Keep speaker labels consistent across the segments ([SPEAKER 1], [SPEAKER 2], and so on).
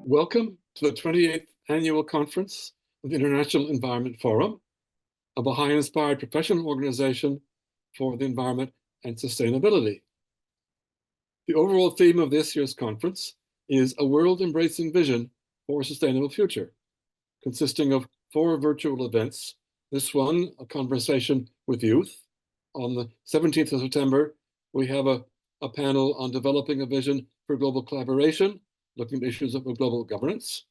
[SPEAKER 1] Welcome to the 28th Annual Conference of the International Environment Forum, a Baha'i-inspired professional organization for the environment and sustainability. The overall theme of this year's conference is a world-embracing vision for a sustainable future, consisting of 4 virtual events. This one, a conversation with youth. On the 17th of September, we have a panel on developing a vision for global collaboration, looking at issues of global governance.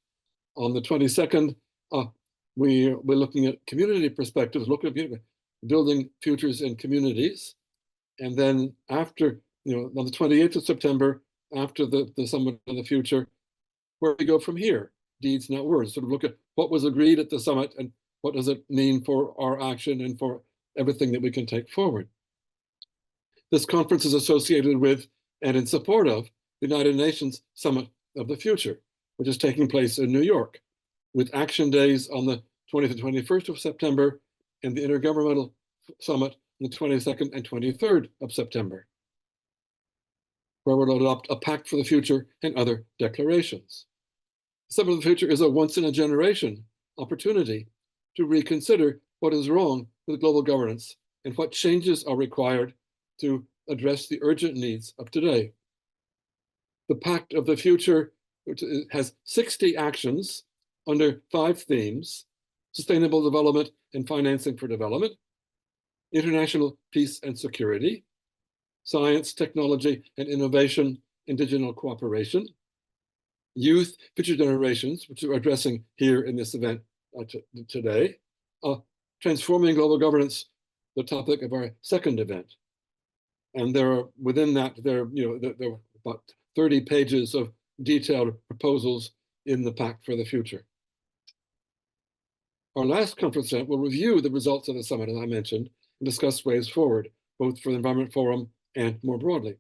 [SPEAKER 1] On the 22nd, we're looking at community perspectives, looking at building futures in communities. And then after, on the 28th of September, after the Summit of the Future, where we go from here, deeds, not words, sort of look at what was agreed at the summit and what does it mean for our action and for everything that we can take forward. This conference is associated with and in support of the United Nations Summit of the Future, which is taking place in New York, with action days on the 20th and 21st of September and the Intergovernmental Summit on the 22nd and 23rd of September, where we'll adopt a Pact for the Future and other declarations. The Summit of the Future is a once-in-a-generation opportunity to reconsider what is wrong with global governance and what changes are required to address the urgent needs of today. The Pact of the Future, which has 60 actions under 5 themes: sustainable development and financing for development, international peace and security, science, technology, and innovation, and digital cooperation, youth, future generations, which we're addressing here in this event today, transforming global governance, the topic of our second event. And there are, within that, there are about 30 pages of detailed proposals in the Pact for the Future. Our last conference event will review the results of the summit, as I mentioned, and discuss ways forward, both for the Environment Forum and more broadly.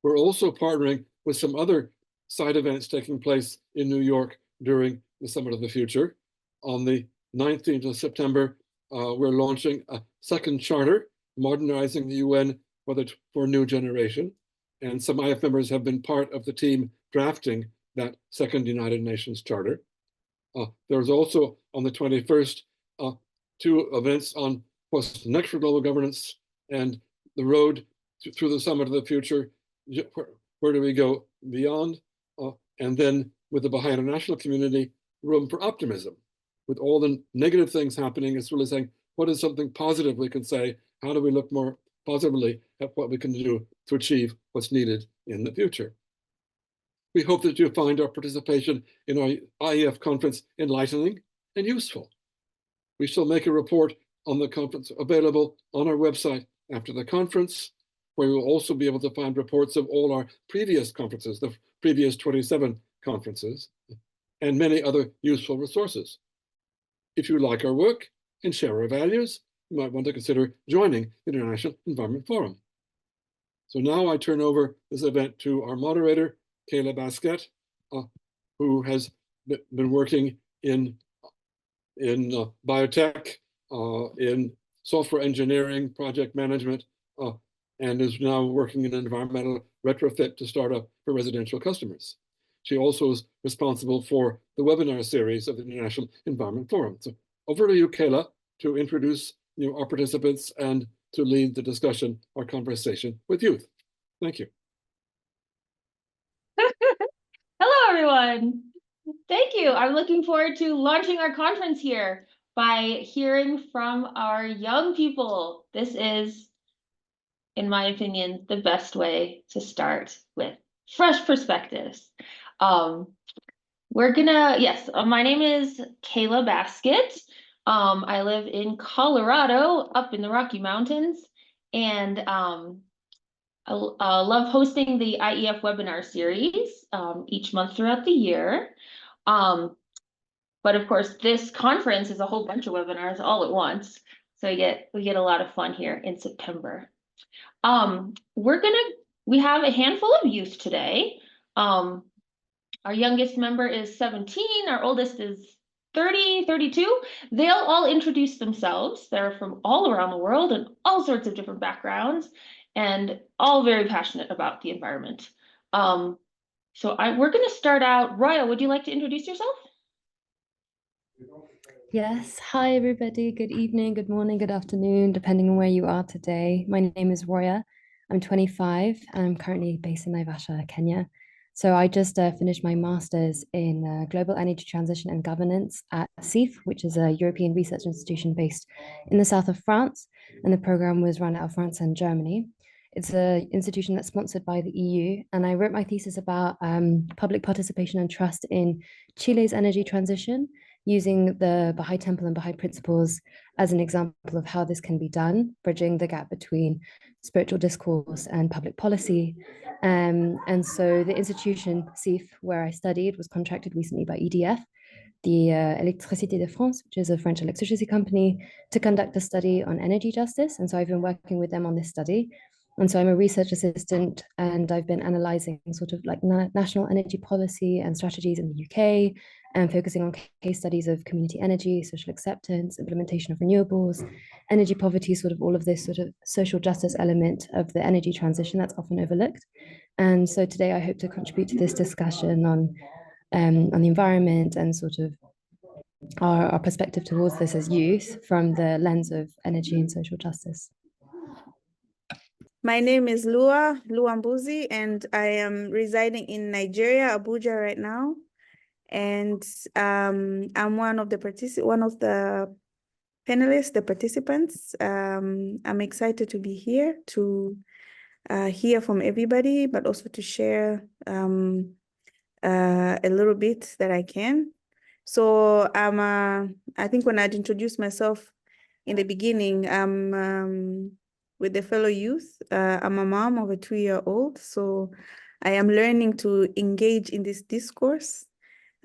[SPEAKER 1] We're also partnering with some other side events taking place in New York during the Summit of the Future. On the 19th of September, we're launching a second charter, modernizing the UN for a new generation. And some IEF members have been part of the team drafting that second United Nations Charter. There's also, on the 21st, 2 events on what's next for global governance and the road through the Summit of the Future. Where do we go beyond? And then with the Baha'i international community, room for optimism. With all the negative things happening, it's really saying, what is something positive we can say? How do we look more positively at what we can do to achieve what's needed in the future? We hope that you find our participation in our IEF conference enlightening and useful. We shall make a report on the conference available on our website after the conference, where you will also be able to find reports of all our previous conferences, the previous 27 conferences, and many other useful resources. If you like our work and share our values, you might want to consider joining the International Environment Forum. So now I turn over this event to our moderator, Khela Baskett, who has been working in biotech, in software engineering, project management, and is now working in environmental retrofit to start up for residential customers. She also is responsible for the webinar series of the International Environment Forum. So over to you, Khela, to introduce our participants and to lead the discussion or conversation with youth. Thank you.
[SPEAKER 2] Hello, everyone. Thank you. I'm looking forward to launching our conference here by hearing from our young people. This is, in my opinion, the best way to start with fresh perspectives. My name is Khela Baskett. I live in Colorado, up in the Rocky Mountains, and I love hosting the IEF webinar series each month throughout the year. But of course, this conference is a whole bunch of webinars all at once. So we get a lot of fun here in September. We have a handful of youth today. Our youngest member is 17, our oldest is 30, 32. They'll all introduce themselves. They're from all around the world and all sorts of different backgrounds, and all very passionate about the environment. So we're going to start out. Roya, would you like to introduce yourself?
[SPEAKER 3] Yes. Hi, everybody. Good evening, good morning, good afternoon, depending on where you are today. My name is Roya. I'm 25 and I'm currently based in Naivasha, Kenya. So I just finished my master's in global energy transition and governance at IEF, which is a European research institution based in the south of France. And the program was run out of France and Germany. It's an institution that's sponsored by the EU. And I wrote my thesis about public participation and trust in Chile's energy transition, using the Baha'i temple and Baha'i principles as an example of how this can be done, bridging the gap between spiritual discourse and public policy. And so the institution, IEF, where I studied, was contracted recently by EDF, the Électricité de France, which is a French electricity company, to conduct a study on energy justice. And so I've been working with them on this study. And so I'm a research assistant, and I've been analyzing sort of like national energy policy and strategies in the UK, and focusing on case studies of community energy, social acceptance, implementation of renewables, energy poverty, sort of all of this sort of social justice element of the energy transition that's often overlooked. And so today I hope to contribute to this discussion on the environment and sort of our perspective towards this as youth from the lens of energy and social justice.
[SPEAKER 4] My name is Lua Mbuzi, and I am residing in Nigeria, Abuja right now. And I'm one of the panelists, the participants. I'm excited to be here to hear from everybody, but also to share a little bit that I can. So I think when I'd introduced myself in the beginning, with the fellow youth. I'm a mom of a 2-year-old, so I am learning to engage in this discourse,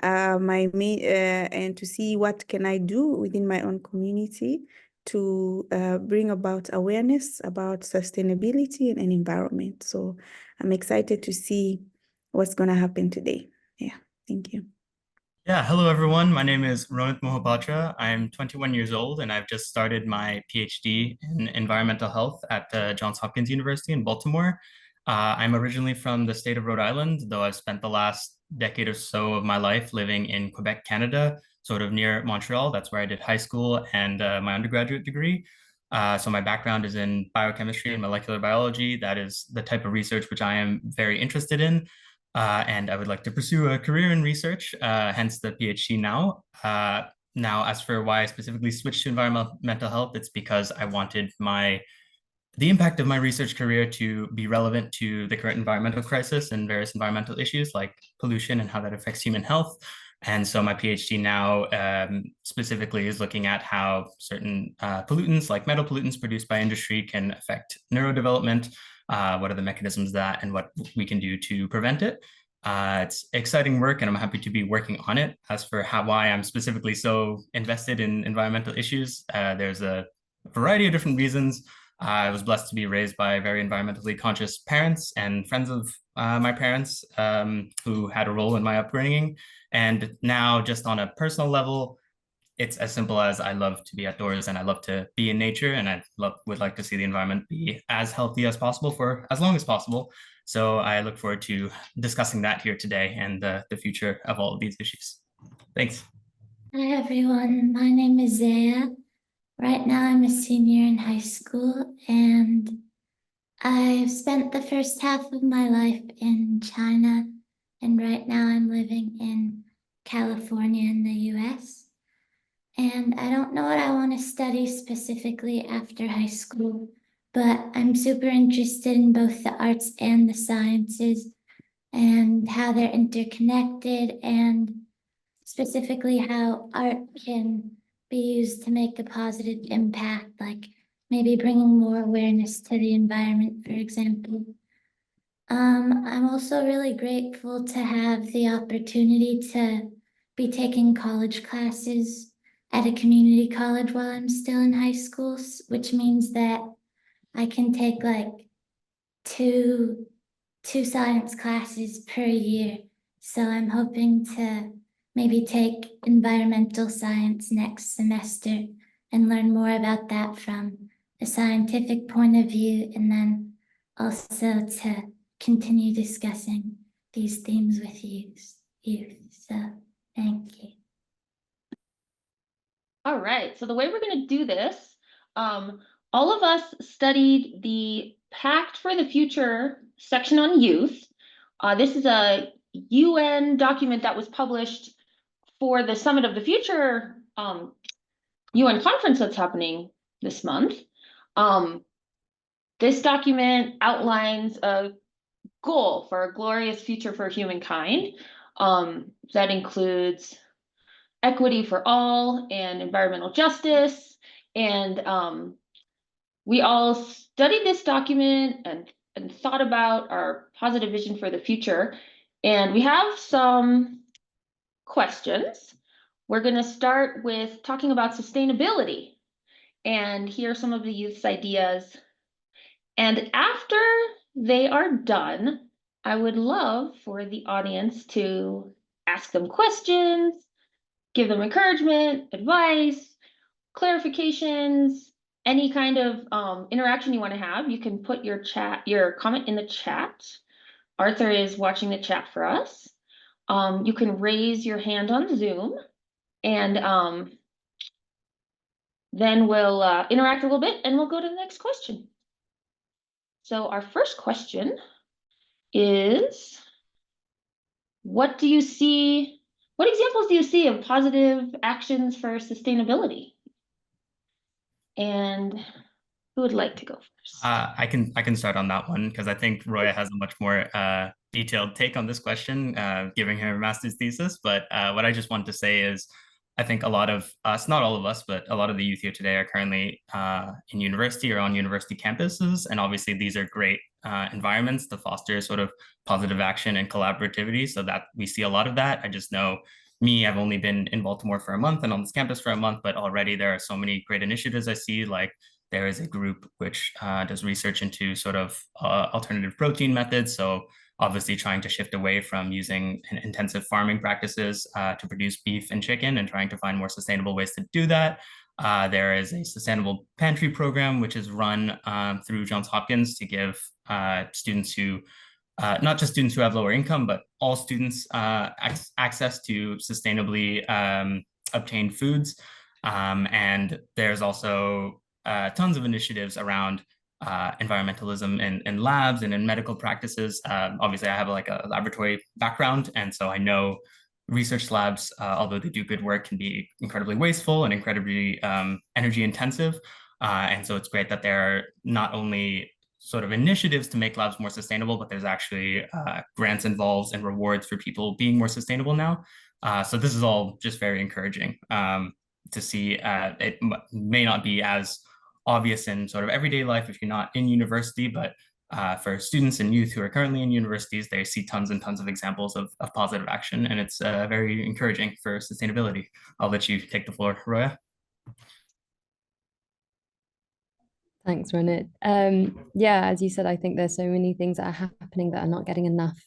[SPEAKER 4] and to see what can I do within my own community to bring about awareness about sustainability and environment. So I'm excited to see what's going to happen today. Yeah, thank you.
[SPEAKER 5] Yeah, hello everyone. My name is Ronit Mohapatra. I'm 21 years old and I've just started my PhD in environmental health at the Johns Hopkins University in Baltimore. I'm originally from the state of Rhode Island, though I've spent the last decade or so of my life living in Quebec, Canada, sort of near Montreal. That's where I did high school and my undergraduate degree. So my background is in biochemistry and molecular biology. That is the type of research which I am very interested in. And I would like to pursue a career in research, hence the PhD now. Now, as for why I specifically switched to environmental health, it's because I wanted the impact of my research career to be relevant to the current environmental crisis and various environmental issues like pollution and how that affects human health. And so my PhD now specifically is looking at how certain pollutants like metal pollutants produced by industry can affect neurodevelopment. What are the mechanisms that and what we can do to prevent it? It's exciting work and I'm happy to be working on it. As for why I'm specifically so invested in environmental issues, there's a variety of different reasons. I was blessed to be raised by very environmentally conscious parents and friends of my parents who had a role in my upbringing. And now just on a personal level, it's as simple as I love to be outdoors and I love to be in nature and would like to see the environment be as healthy as possible for as long as possible. So I look forward to discussing that here today and the future of all of these issues. Thanks.
[SPEAKER 6] Hi everyone, my name is Zaya. Right now I'm a senior in high school and I've spent the first half of my life in China, and right now I'm living in California in the US. And I don't know what I want to study specifically after high school, but I'm super interested in both the arts and the sciences and how they're interconnected, and specifically how art can be used to make a positive impact, like maybe bringing more awareness to the environment, for example. I'm also really grateful to have the opportunity to be taking college classes at a community college while I'm still in high school, which means that I can take like two science classes per year. So I'm hoping to maybe take environmental science next semester and learn more about that from a scientific point of view, and then also to continue discussing these themes with youth. So thank you.
[SPEAKER 2] All right, so the way we're going to do this, all of us studied the Pact for the Future section on youth. This is a UN document that was published for the Summit of the Future UN conference that's happening this month. This document outlines a goal for a glorious future for humankind that includes equity for all and environmental justice. And we all studied this document and thought about our positive vision for the future. And we have some questions. We're going to start with talking about sustainability and hear some of the youth's ideas. And after they are done, I would love for the audience to ask them questions, give them encouragement, advice, clarifications, any kind of interaction you want to have. You can put your comment in the chat. Arthur is watching the chat for us. You can raise your hand on Zoom, and then we'll interact a little bit and we'll go to the next question. So our first question is, what examples do you see of positive actions for sustainability? And who would like to go first?
[SPEAKER 5] I can start on that one because I think Roya has a much more detailed take on this question, giving her master's thesis. But what I just want to say is, I think a lot of us, not all of us, but a lot of the youth here today are currently in university or on university campuses. And obviously these are great environments to foster sort of positive action and collaborativity, so that we see a lot of that. I just know I've only been in Baltimore for a month and on this campus for a month, but already there are so many great initiatives I see. Like there is a group which does research into sort of alternative protein methods. So obviously trying to shift away from using intensive farming practices to produce beef and chicken and trying to find more sustainable ways to do that. There is a sustainable pantry program, which is run through Johns Hopkins to give students who, not just students who have lower income, but all students access to sustainably obtained foods. And there's also tons of initiatives around environmentalism in labs and in medical practices. Obviously, I have like a laboratory background, and so I know research labs, although they do good work, can be incredibly wasteful and incredibly energy intensive. And so it's great that there are not only sort of initiatives to make labs more sustainable, but there's actually grants involved and rewards for people being more sustainable now. So this is all just very encouraging to see. It may not be as obvious in sort of everyday life if you're not in university, but for students and youth who are currently in universities, they see tons and tons of examples of positive action, and it's very encouraging for sustainability. I'll let you take the floor, Roya.
[SPEAKER 3] Thanks, Ronit. Yeah, as you said, I think there's so many things that are happening that are not getting enough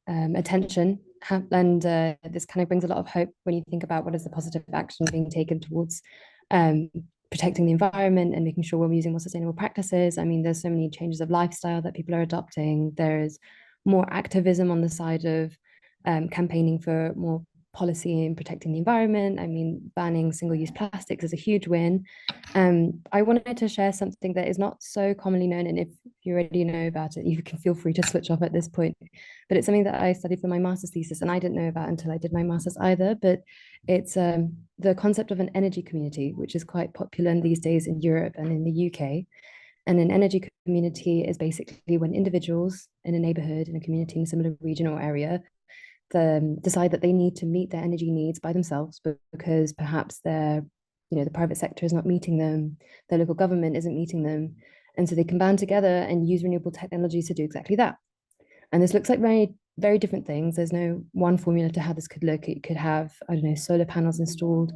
[SPEAKER 3] attention. And this kind of brings a lot of hope when you think about what is the positive action being taken towards protecting the environment and making sure we're using more sustainable practices. I mean, there's so many changes of lifestyle that people are adopting. There's more activism on the side of campaigning for more policy in protecting the environment. I mean, banning single-use plastics is a huge win. I wanted to share something that is not so commonly known, and if you already know about it, you can feel free to switch off at this point. But it's something that I studied for my master's thesis, and I didn't know about until I did my master's either. But it's the concept of an energy community, which is quite popular in these days in Europe and in the UK. And an energy community is basically when individuals in a neighborhood, in a community, in a similar region or area, decide that they need to meet their energy needs by themselves because perhaps the private sector is not meeting them, their local government isn't meeting them, and so they can band together and use renewable technologies to do exactly that. And this looks like very, very different things. There's no one formula to how this could look. It could have, I don't know, solar panels installed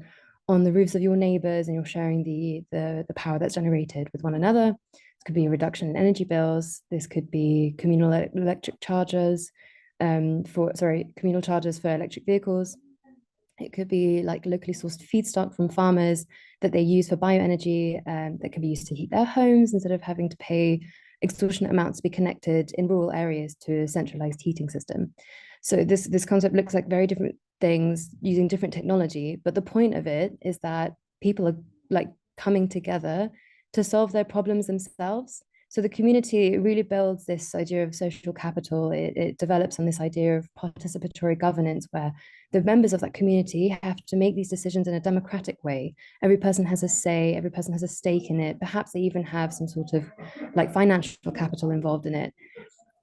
[SPEAKER 3] on the roofs of your neighbors, and you're sharing the power that's generated with one another. This could be a reduction in energy bills. This could be communal electric chargers. Communal chargers for electric vehicles. It could be like locally sourced feedstock from farmers that they use for bioenergy that can be used to heat their homes instead of having to pay extortionate amounts to be connected in rural areas to a centralized heating system. So this concept looks like very different things using different technology, but the point of it is that people are like coming together to solve their problems themselves. So the community really builds this idea of social capital. It develops on this idea of participatory governance, where the members of that community have to make these decisions in a democratic way. Every person has a say, every person has a stake in it. Perhaps they even have some sort of like financial capital involved in it.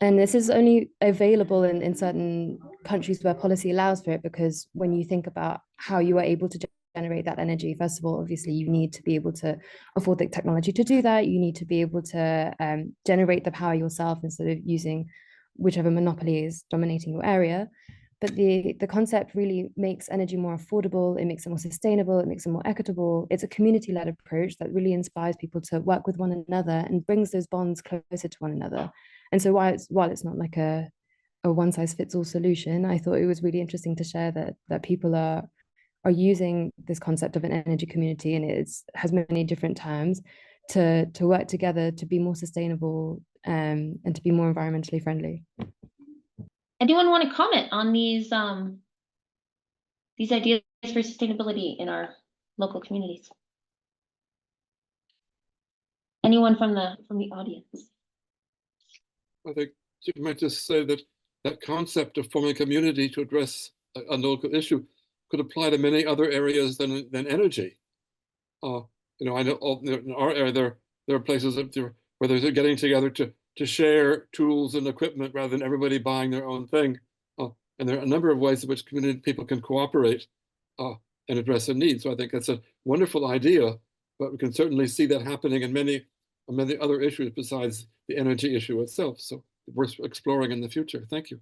[SPEAKER 3] And this is only available in certain countries where policy allows for it, because when you think about how you are able to generate that energy, first of all, obviously you need to be able to afford the technology to do that. You need to be able to generate the power yourself instead of using whichever monopoly is dominating your area. But the concept really makes energy more affordable, it makes it more sustainable, it makes it more equitable. It's a community-led approach that really inspires people to work with one another and brings those bonds closer to one another. And so while it's not like a one-size-fits-all solution, I thought it was really interesting to share that people are using this concept of an energy community, and it has many different terms, to work together to be more sustainable and to be more environmentally friendly.
[SPEAKER 2] Anyone want to comment on these ideas for sustainability in our local communities? Anyone from the audience?
[SPEAKER 1] I think you might just say that that concept of forming a community to address a local issue could apply to many other areas than energy. You know, I know in our area there are places where they're getting together to share tools and equipment rather than everybody buying their own thing. And there are a number of ways in which community people can cooperate and address a need. So I think that's a wonderful idea, but we can certainly see that happening in many other issues besides the energy issue itself. So worth exploring in the future. Thank you.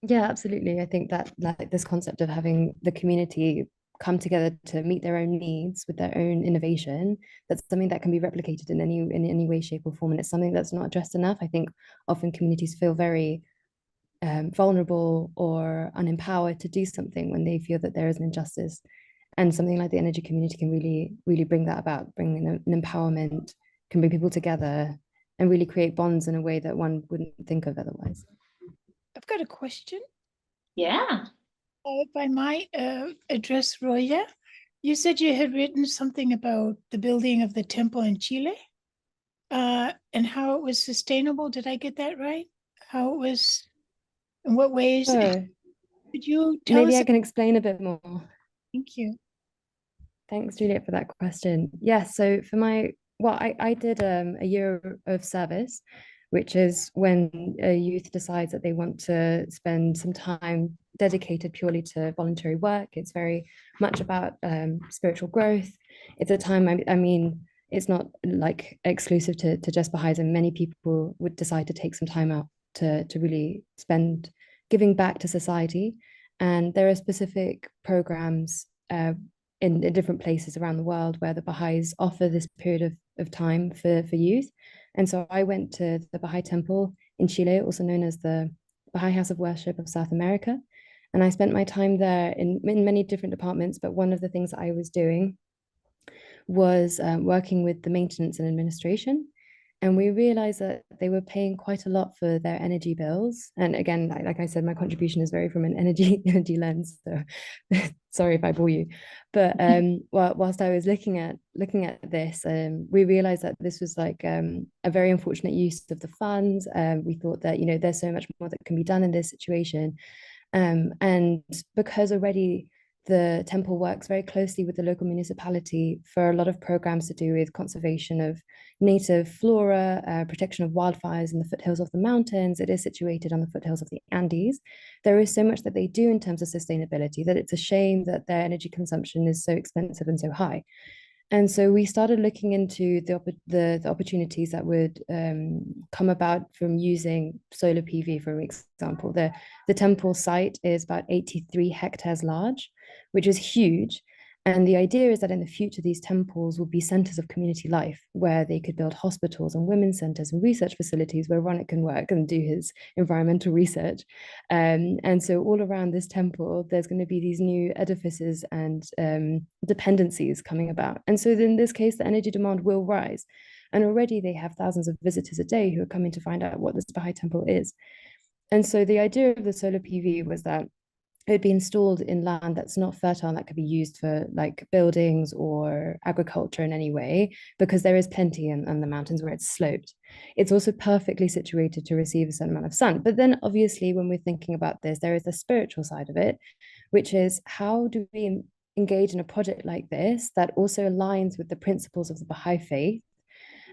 [SPEAKER 3] Yeah, absolutely. I think that like this concept of having the community come together to meet their own needs with their own innovation, that's something that can be replicated in any way, shape, or form. And it's something that's not addressed enough. I think often communities feel very vulnerable or unempowered to do something when they feel that there is an injustice. And something like the energy community can really bring that about, bring an empowerment, can bring people together and really create bonds in a way that one wouldn't think of otherwise.
[SPEAKER 7] I've got a question.
[SPEAKER 2] Yeah.
[SPEAKER 7] If I might address Roya. You said you had written something about the building of the temple in Chile and how it was sustainable. Did I get that right? How it was, in what ways?
[SPEAKER 3] So
[SPEAKER 7] Could you tell
[SPEAKER 3] maybe
[SPEAKER 7] us?
[SPEAKER 3] I can explain a bit more.
[SPEAKER 7] Thank you.
[SPEAKER 3] Thanks, Juliet, for that question. Yes, so for I did a year of service, which is when a youth decides that they want to spend some time dedicated purely to voluntary work. It's very much about spiritual growth. It's a time, I mean, it's not like exclusive to just Baha'is, and many people would decide to take some time out to really spend giving back to society. And there are specific programs in different places around the world where the Baha'is offer this period of time for youth. And so I went to the Baha'i temple in Chile, also known as the Baha'i House of Worship of South America. And I spent my time there in many different departments, but one of the things that I was doing was working with the maintenance and administration. And we realized that they were paying quite a lot for their energy bills. And again, like I said, my contribution is very from an energy lens. So sorry if I bore you. But whilst I was looking at this, we realized that this was like a very unfortunate use of the funds. We thought that, you know, there's so much more that can be done in this situation. And because already the temple works very closely with the local municipality for a lot of programs to do with conservation of native flora, protection of wildfires in the foothills of the mountains. It is situated on the foothills of the Andes. There is so much that they do in terms of sustainability that it's a shame that their energy consumption is so expensive and so high. And so we started looking into the opportunities that would come about from using solar PV, for example. The temple site is about 83 hectares large, which is huge. And the idea is that in the future, these temples will be centers of community life where they could build hospitals and women's centers and research facilities where Ronak can work and do his environmental research. And so all around this temple, there's going to be these new edifices and dependencies coming about. And so in this case, the energy demand will rise. And already they have thousands of visitors a day who are coming to find out what this Baha'i temple is. And so the idea of the solar PV was that it would be installed in land that's not fertile and that could be used for like buildings or agriculture in any way, because there is plenty in the mountains where it's sloped. It's also perfectly situated to receive a certain amount of sun. But then obviously when we're thinking about this, there is the spiritual side of it, which is how do we engage in a project like this that also aligns with the principles of the Baha'i faith,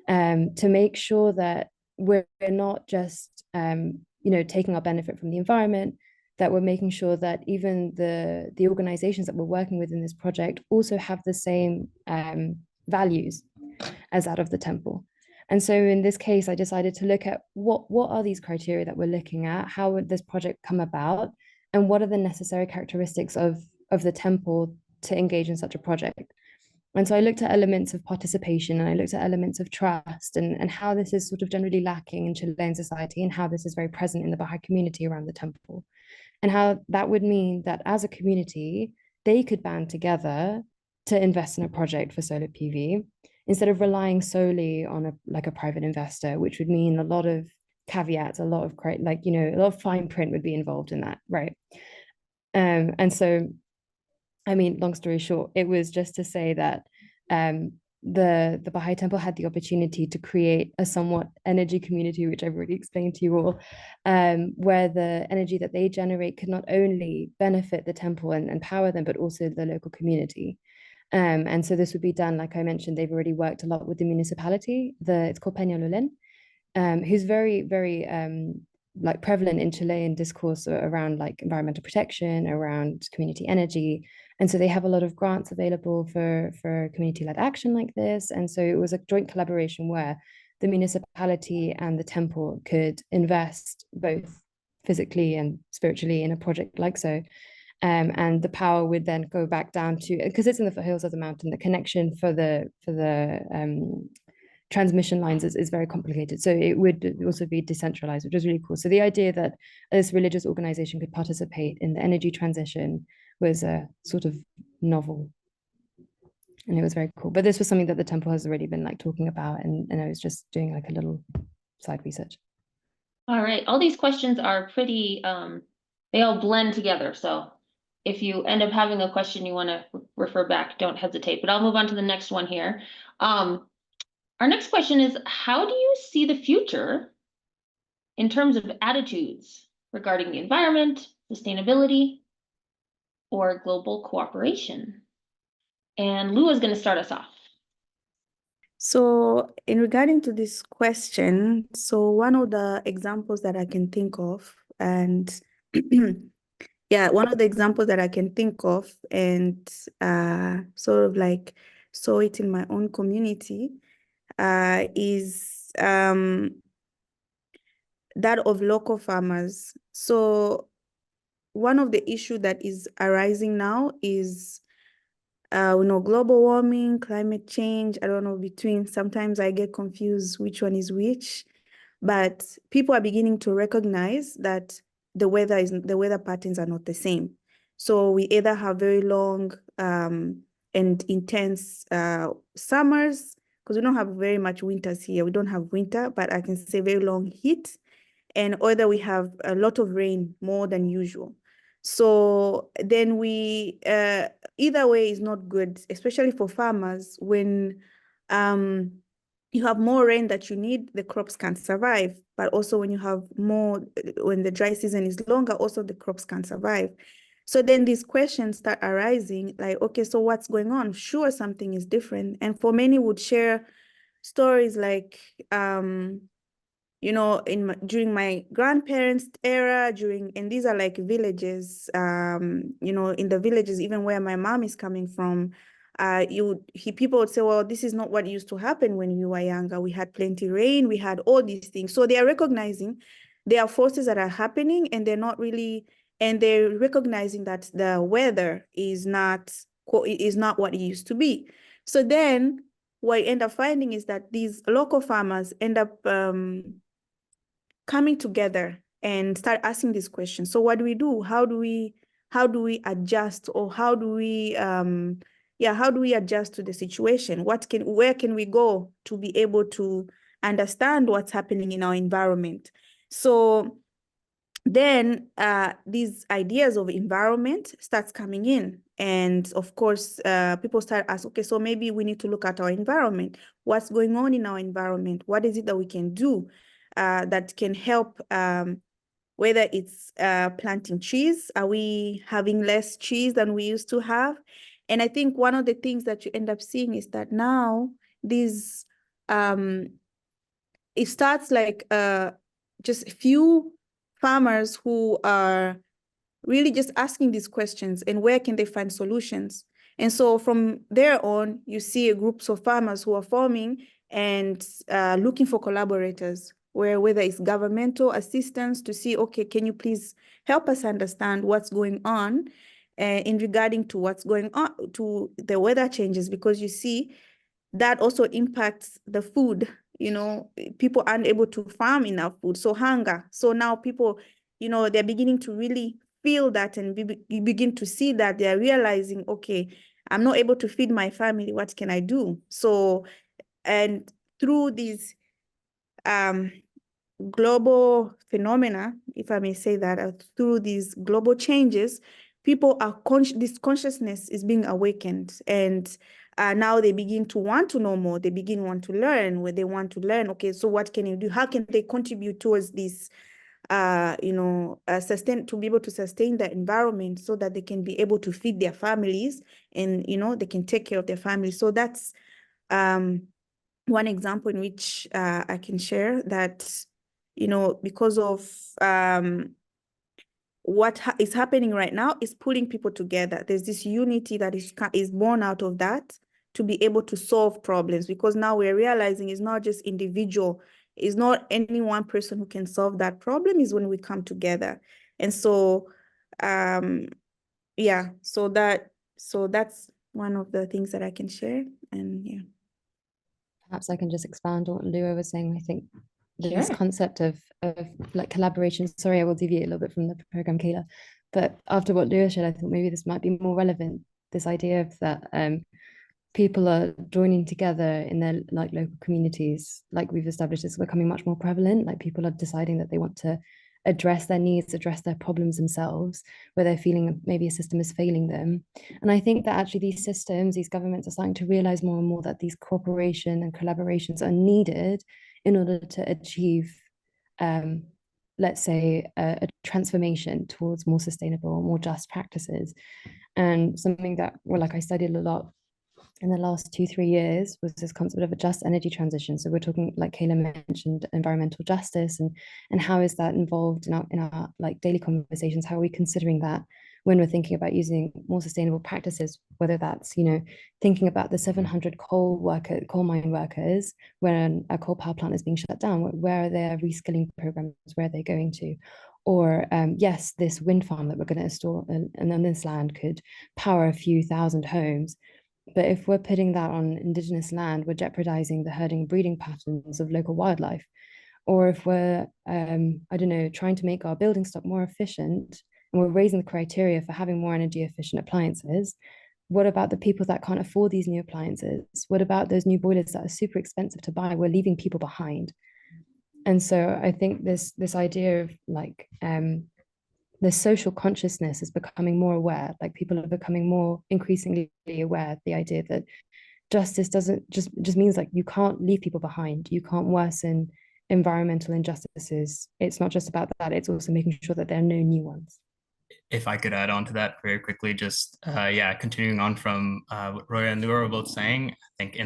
[SPEAKER 3] to make sure that we're not just taking our benefit from the environment, that we're making sure that even the organizations that we're working with in this project also have the same values as that of the temple. And so in this case, I decided to look at what are these criteria that we're looking at, how would this project come about, and what are the necessary characteristics of the temple to engage in such a project. And so I looked at elements of participation, and I looked at elements of trust, and how this is sort of generally lacking in Chilean society, and how this is very present in the Baha'i community around the temple. And how that would mean that as a community, they could band together to invest in a project for solar PV instead of relying solely on a private investor, which would mean a lot of caveats, a lot of a lot of fine print would be involved in that, right? And so, I mean, long story short, it was just to say that the Baha'i temple had the opportunity to create a somewhat energy community, which I've already explained to you all, where the energy that they generate could not only benefit the temple and power them, but also the local community. And so this would be done, like I mentioned, they've already worked a lot with the municipality. It's called Peñalolén, who's very, very prevalent in Chilean discourse around like environmental protection, around community energy. And so they have a lot of grants available for community-led action like this. And so it was a joint collaboration where the municipality and the temple could invest both physically and spiritually in a project like so. And the power would then go back down to, because it's in the foothills of the mountain, the connection for the transmission lines is very complicated. So it would also be decentralized, which is really cool. So the idea that this religious organization could participate in the energy transition was sort of novel. And it was very cool. But this was something that the temple has already been like talking about, and I was just doing like a little side research.
[SPEAKER 2] All right, all these questions are pretty, they all blend together. So if you end up having a question you want to refer back, don't hesitate. But I'll move on to the next one here. Our next question is, how do you see the future in terms of attitudes regarding the environment, sustainability, or global cooperation? And Lua is going to start us off.
[SPEAKER 4] So in regarding to this question, so one of the examples that I can think of, and yeah, one of the examples that I can think of and sort of like saw it in my own community is that of local farmers. So one of the issues that is arising now is global warming, climate change. I don't know, sometimes I get confused which one is which, but people are beginning to recognize that the weather patterns are not the same. So we either have very long and intense summers, because we don't have very much winters here. We don't have winter, but I can say very long heat, and either we have a lot of rain, more than usual. So then either way is not good, especially for farmers. When you have more rain that you need, the crops can't survive. But also when you have more, when the dry season is longer, also the crops can't survive. So then these questions start arising, like, okay, so what's going on? Sure, something is different. And for many would share stories like, during my grandparents' era, and these are like villages, in the villages, even where my mom is coming from, people would say, well, this is not what used to happen when we were younger. We had plenty rain, we had all these things. So they are recognizing there are forces that are happening, and they're recognizing that the weather is not is not what it used to be. So then what I end up finding is that these local farmers end up coming together and start asking these questions. So what do we do? How do we adjust, or how do we adjust to the situation? Where can we go to be able to understand what's happening in our environment? So then these ideas of environment starts coming in. And of course, people start asking, okay, so maybe we need to look at our environment. What's going on in our environment? What is it that we can do that can help, whether it's planting trees? Are we having less trees than we used to have? And I think one of the things that you end up seeing is that now these, it starts like just a few farmers who are really just asking these questions, and where can they find solutions? And so from there on, you see groups of farmers who are forming and looking for collaborators, whether it's governmental assistance to see, okay, can you please help us understand what's going on in regarding to what's going on to the weather changes, because you see that also impacts the food. People aren't able to farm enough food, so hunger. So now people, they're beginning to really feel that, and you begin to see that they're realizing, okay, I'm not able to feed my family, what can I do? So, and through these global phenomena, if I may say that, through these global changes, people are this consciousness is being awakened, and now they begin to want to know more. They begin want to learn, where they want to learn, okay, so what can you do? How can they contribute towards this, to be able to sustain the environment, so that they can be able to feed their families, and, they can take care of their families. So that's one example in which I can share that, because of what is happening right now is pulling people together. There's this unity that is born out of that, to be able to solve problems, because now we're realizing it's not just individual, it's not any one person who can solve that problem, is when we come together. And so so that's one of the things that I can share. And yeah,
[SPEAKER 3] Perhaps I can just expand on what Lua was saying. I think this
[SPEAKER 2] Sure.
[SPEAKER 3] concept of like collaboration. Sorry, I will deviate a little bit from the program, Khela. But after what Lua shared, I thought maybe this might be more relevant. This idea of that people are joining together in their like local communities, like we've established, is becoming much more prevalent. Like people are deciding that they want to address their needs, address their problems themselves, where they're feeling maybe a system is failing them. And I think that actually these systems, these governments are starting to realize more and more that these cooperation and collaborations are needed in order to achieve, let's say, a transformation towards more sustainable, more just practices. And something that, well, like I studied a lot in the last 2-3 years was this concept of a just energy transition. So we're talking, like Khela mentioned, environmental justice, and how is that involved in our like daily conversations? How are we considering that when we're thinking about using more sustainable practices? Whether that's thinking about the 700 coal mine workers when a coal power plant is being shut down. Where are their reskilling programs? Where are they going to? Or yes, this wind farm that we're going to install and on this land could power a few thousand homes. But if we're putting that on indigenous land, we're jeopardizing the herding and breeding patterns of local wildlife. Or if we're, I don't know, trying to make our building stock more efficient, and we're raising the criteria for having more energy efficient appliances, what about the people that can't afford these new appliances? What about those new boilers that are super expensive to buy? We're leaving people behind. And so I think this idea of like the social consciousness is becoming more aware. Like people are becoming more increasingly aware of the idea that justice doesn't just means like you can't leave people behind. You can't worsen environmental injustices. It's not just about that. It's also making sure that there are no new ones.
[SPEAKER 5] If I could add on to that very quickly, just continuing on from what Roya and Lua were both saying, I think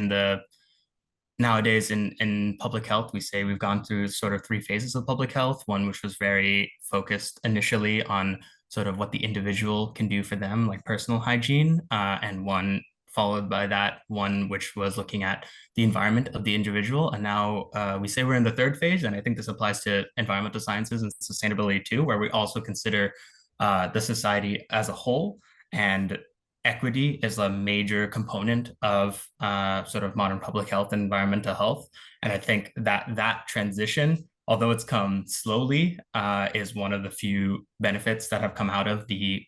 [SPEAKER 5] nowadays in public health, we say we've gone through sort of 3 phases of public health. One which was very focused initially on sort of what the individual can do for them, like personal hygiene, and one followed by that one which was looking at the environment of the individual. And now we say we're in the 3rd phase, and I think this applies to environmental sciences and sustainability too, where we also consider the society as a whole. And equity is a major component of sort of modern public health and environmental health. And I think that transition, although it's come slowly, is one of the few benefits that have come out of the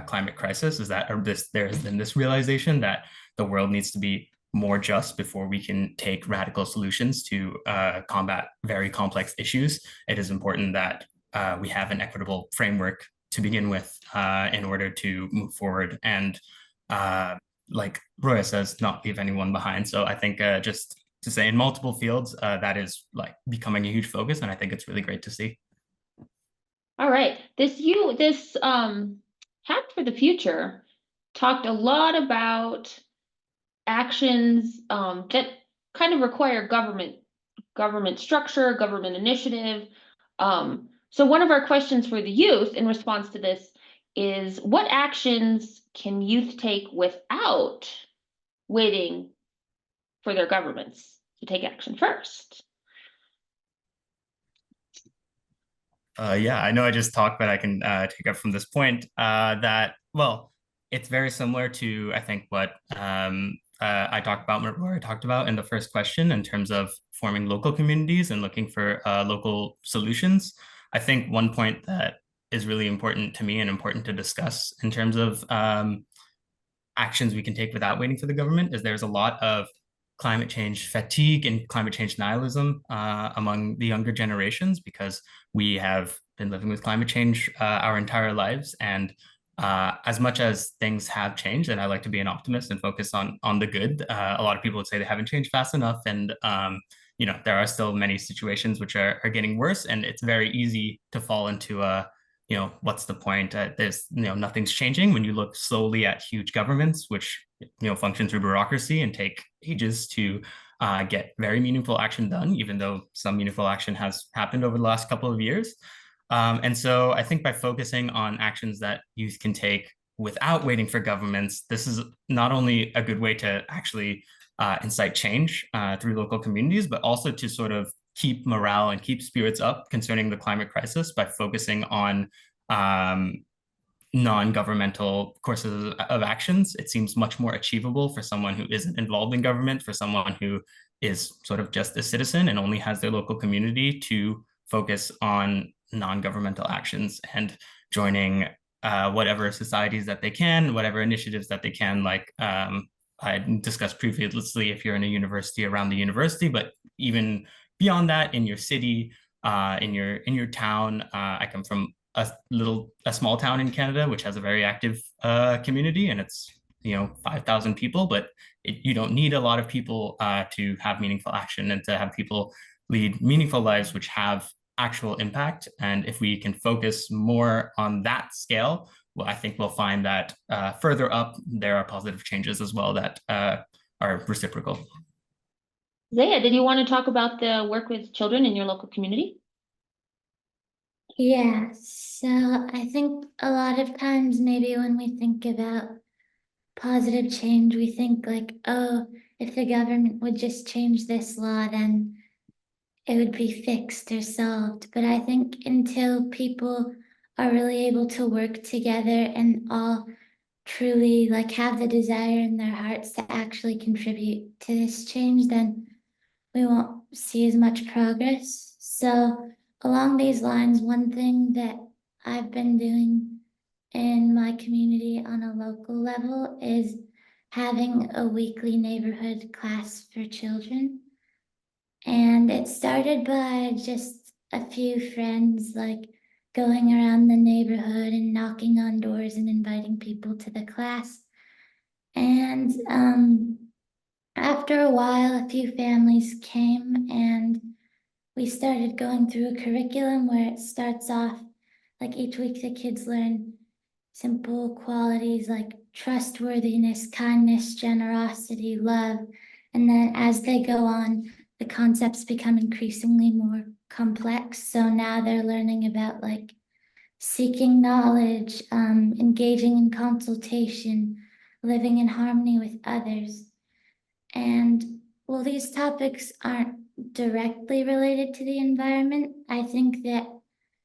[SPEAKER 5] climate crisis, is that there has been this realization that the world needs to be more just before we can take radical solutions to combat very complex issues. It is important that we have an equitable framework to begin with in order to move forward and, like Roya says, not leave anyone behind. So I think just to say, in multiple fields, that is like becoming a huge focus, and I think it's really great to see.
[SPEAKER 2] All right, this Hack for the Future talked a lot about actions that kind of require government structure, government initiative. So one of our questions for the youth in response to this is, what actions can youth take without waiting for their governments to take action first?
[SPEAKER 5] Yeah, I know I just talked, but I can take up from this point that, well, it's very similar to, I think, what I talked about in the first question in terms of forming local communities and looking for local solutions. I think one point that is really important to me and important to discuss in terms of actions we can take without waiting for the government is there's a lot of climate change fatigue and climate change nihilism among the younger generations, because we have been living with climate change our entire lives. And as much as things have changed, and I like to be an optimist and focus on the good, a lot of people would say they haven't changed fast enough. And you know, there are still many situations which are getting worse, and it's very easy to fall into a, you know, what's the point? There's, you know, nothing's changing when you look slowly at huge governments, which, you know, function through bureaucracy and take ages to get very meaningful action done, even though some meaningful action has happened over the last couple of years. And so I think by focusing on actions that youth can take without waiting for governments, this is not only a good way to actually incite change through local communities, but also to sort of keep morale and keep spirits up concerning the climate crisis by focusing on non-governmental courses of actions. It seems much more achievable for someone who isn't involved in government, for someone who is sort of just a citizen and only has their local community, to focus on non-governmental actions and joining whatever societies that they can, whatever initiatives that they can, like I discussed previously, if you're in a university, around the university, but even beyond that, in your city, in your town. I come from a small town in Canada, which has a very active community, and it's, you know, 5,000 people, but you don't need a lot of people to have meaningful action and to have people lead meaningful lives which have actual impact. And if we can focus more on that scale, well, I think we'll find that further up, there are positive changes as well that are reciprocal.
[SPEAKER 2] Zaya, did you want to talk about the work with children in your local community?
[SPEAKER 6] Yeah, so I think a lot of times maybe when we think about positive change, we think like, oh, if the government would just change this law, then it would be fixed or solved. But I think until people are really able to work together and all truly like have the desire in their hearts to actually contribute to this change, then we won't see as much progress. So along these lines, one thing that I've been doing in my community on a local level is having a weekly neighborhood class for children. And it started by just a few friends like going around the neighborhood and knocking on doors and inviting people to the class. And after a while, a few families came and we started going through a curriculum where it starts off like each week the kids learn simple qualities like trustworthiness, kindness, generosity, love. And then as they go on, the concepts become increasingly more complex. So now they're learning about like seeking knowledge, engaging in consultation, living in harmony with others. And while these topics aren't directly related to the environment, I think that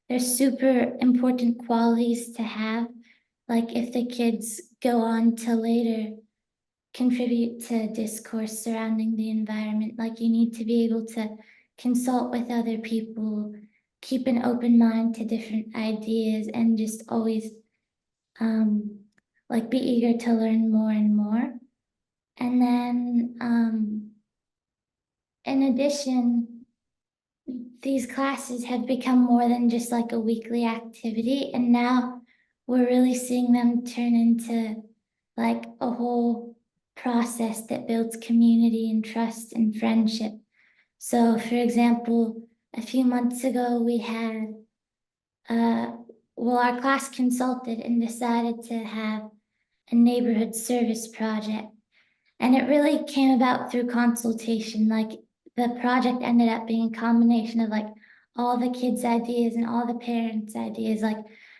[SPEAKER 6] they're super important qualities to have. Like if the kids go on to later contribute to discourse surrounding the environment. Like you need to be able to consult with other people, keep an open mind to different ideas, and just always like be eager to learn more and more. And then in addition, these classes have become more than just like a weekly activity, and now we're really seeing them turn into like a whole process that builds community and trust and friendship. So for example, a few months ago we had well, our class consulted and decided to have a neighborhood service project. And it really came about through consultation. Like the project ended up being a combination of like all the kids' ideas and all the parents' ideas, like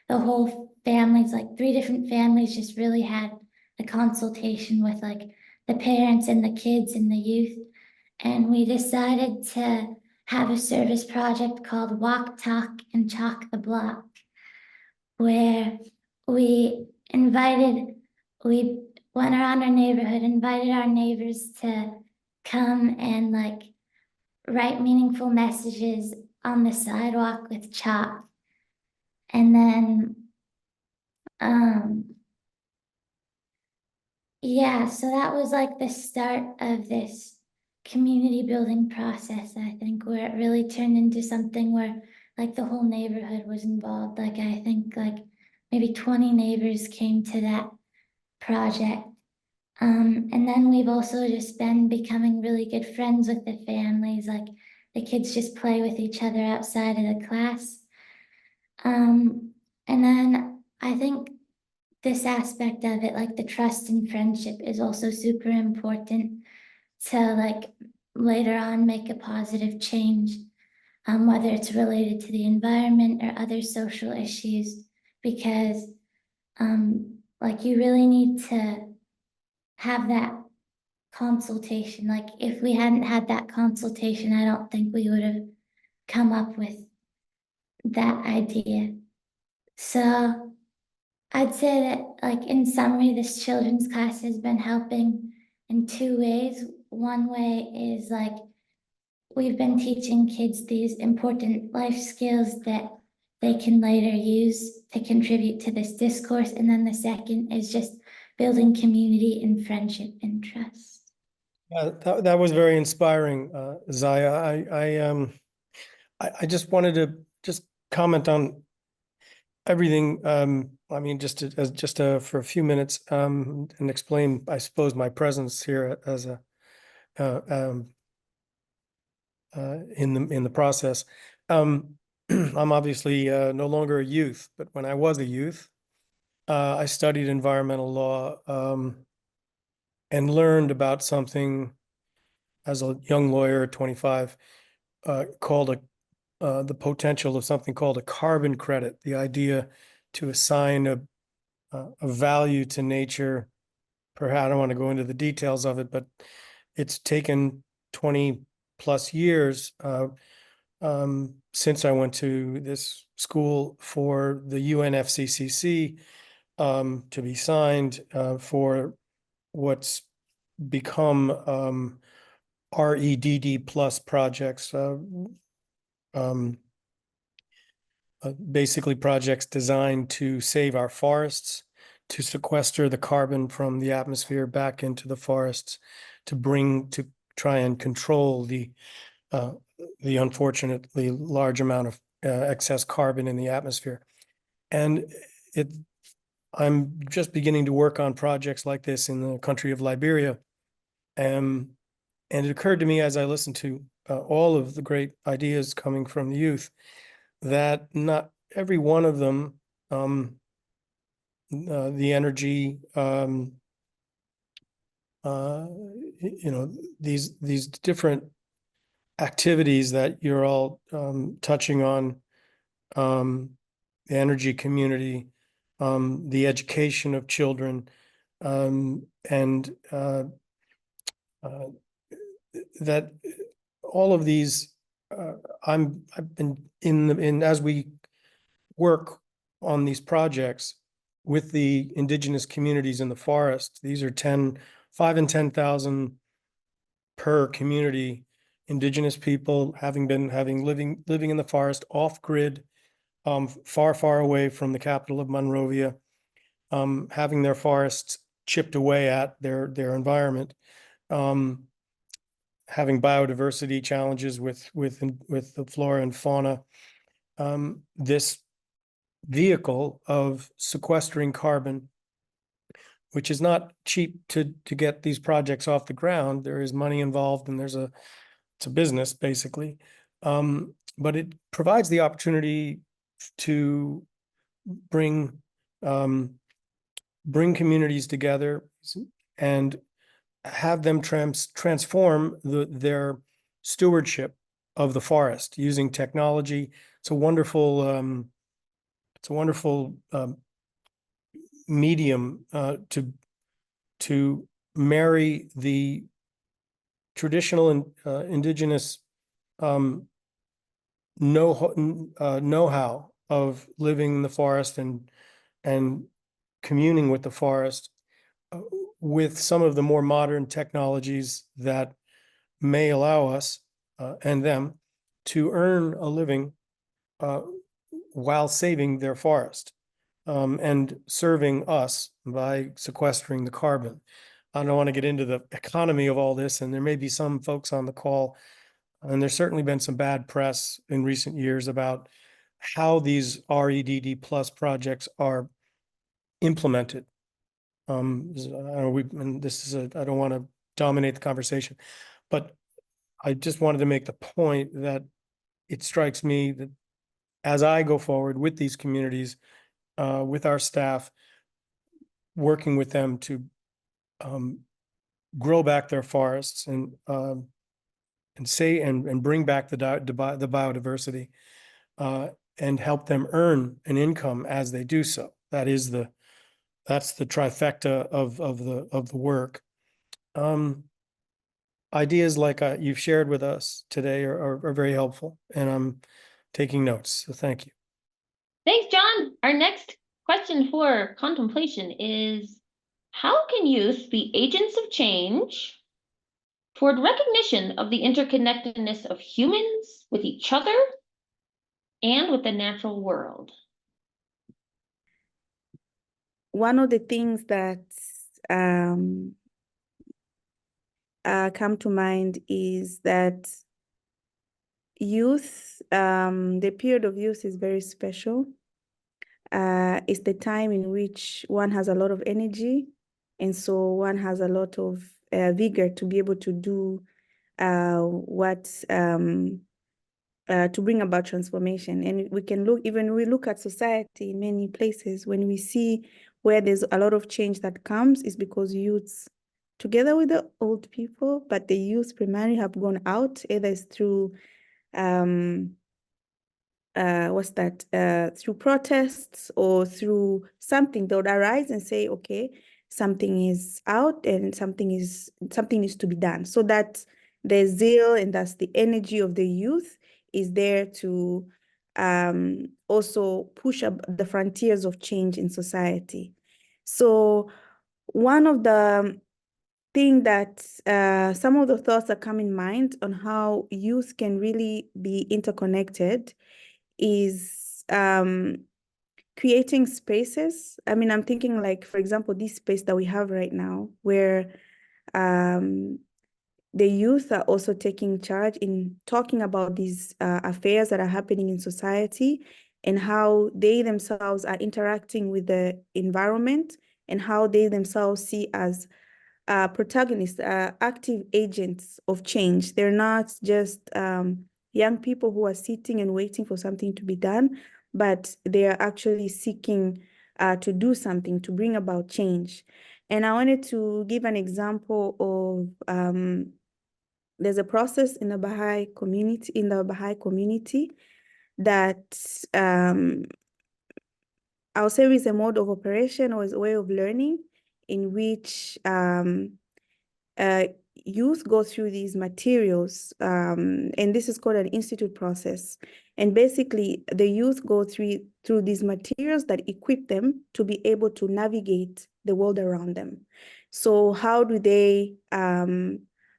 [SPEAKER 6] the whole families, like 3 different families just really had a consultation with like the parents and the kids and the youth. And we decided to have a service project called Walk, Talk, and Chalk the Block, where we went around our neighborhood, invited our neighbors to come and like write meaningful messages on the sidewalk with chalk. And then, yeah, so that was like the start of this community building process, I think, where it really turned into something where like the whole neighborhood was involved. Like I think like maybe 20 neighbors came to that project. And then we've also just been becoming really good friends with the families. Like the kids just play with each other outside of the class. And then I think this aspect of it, like the trust and friendship, is also super important to like later on make a positive change, whether it's related to the environment or other social issues, because like you really need to have that consultation. Like if we hadn't had that consultation, I don't think we would have come up with that idea. So I'd say that like in summary, this children's class has been helping in 2 ways. One way is like we've been teaching kids these important life skills that they can later use to contribute to this discourse. And then the second is just building community and friendship and trust.
[SPEAKER 8] That was very inspiring, Zaya. I just wanted to just comment on everything. I mean, for a few minutes, and explain, I suppose, my presence here as a in the process. I'm obviously no longer a youth, but when I was a youth, I studied environmental law and learned about something as a young lawyer at 25 called the potential of something called a carbon credit, the idea to assign a value to nature. Perhaps I don't want to go into the details of it, but it's taken 20 plus years since I went to this school for the UNFCCC to be signed for what's become REDD plus projects, basically projects designed to save our forests, to sequester the carbon from the atmosphere back into the forests, to try and control the unfortunately large amount of excess carbon in the atmosphere. And I'm just beginning to work on projects like this in the country of Liberia. And it occurred to me as I listened to all of the great ideas coming from the youth that not every one of them, the energy, these different activities that you're all touching on, the energy community, the education of children, and that all of these, I've been as we work on these projects, with the indigenous communities in the forest. These are 5 and 10,000 per community, indigenous people living in the forest off grid, far away from the capital of Monrovia, having their forests chipped away at their environment, having biodiversity challenges with the flora and fauna. This vehicle of sequestering carbon, which is not cheap to get these projects off the ground. There is money involved, and it's a business basically. But it provides the opportunity to bring communities together and have them transform their stewardship of the forest using technology. It's a wonderful medium to marry the traditional and indigenous know-how of living in the forest and communing with the forest with some of the more modern technologies that may allow us and them to earn a living while saving their forest and serving us by sequestering the carbon. I don't want to get into the economy of all this, and there may be some folks on the call, and there's certainly been some bad press in recent years about how these REDD plus projects are implemented. I don't want to dominate the conversation, but I just wanted to make the point that it strikes me that as I go forward with these communities, with our staff, working with them to grow back their forests and bring back the biodiversity and help them earn an income as they do so. That's the trifecta of the work. Ideas like you've shared with us today are very helpful, and I'm taking notes. So thank you.
[SPEAKER 2] Thanks, John. Our next question for contemplation is, how can youth be agents of change toward recognition of the interconnectedness of humans with each other and with the natural world?
[SPEAKER 4] One of the things that come to mind is that youth, the period of youth is very special. It's the time in which one has a lot of energy, and so one has a lot of vigor to be able to do to bring about transformation. And we can look, even we look at society in many places, when we see where there's a lot of change that comes, is because youths, together with the old people, but the youth primarily have gone out, either it's through through protests or through something. They would arise and say, okay, something is out and something needs to be done. So that the zeal and that's the energy of the youth is there to also push up the frontiers of change in society. So one of the thing that some of the thoughts that come in mind on how youth can really be interconnected is creating spaces. I mean, I'm thinking like, for example, this space that we have right now, where the youth are also taking charge in talking about these affairs that are happening in society and how they themselves are interacting with the environment and how they themselves see as protagonists, active agents of change. They're not just young people who are sitting and waiting for something to be done, but they are actually seeking to do something, to bring about change. And I wanted to give an example of there's a process in the Baha'i community, that I'll say is a mode of operation or is a way of learning in which youth go through these materials, and this is called an institute process. And basically, the youth go through these materials that equip them to be able to navigate the world around them. So how do they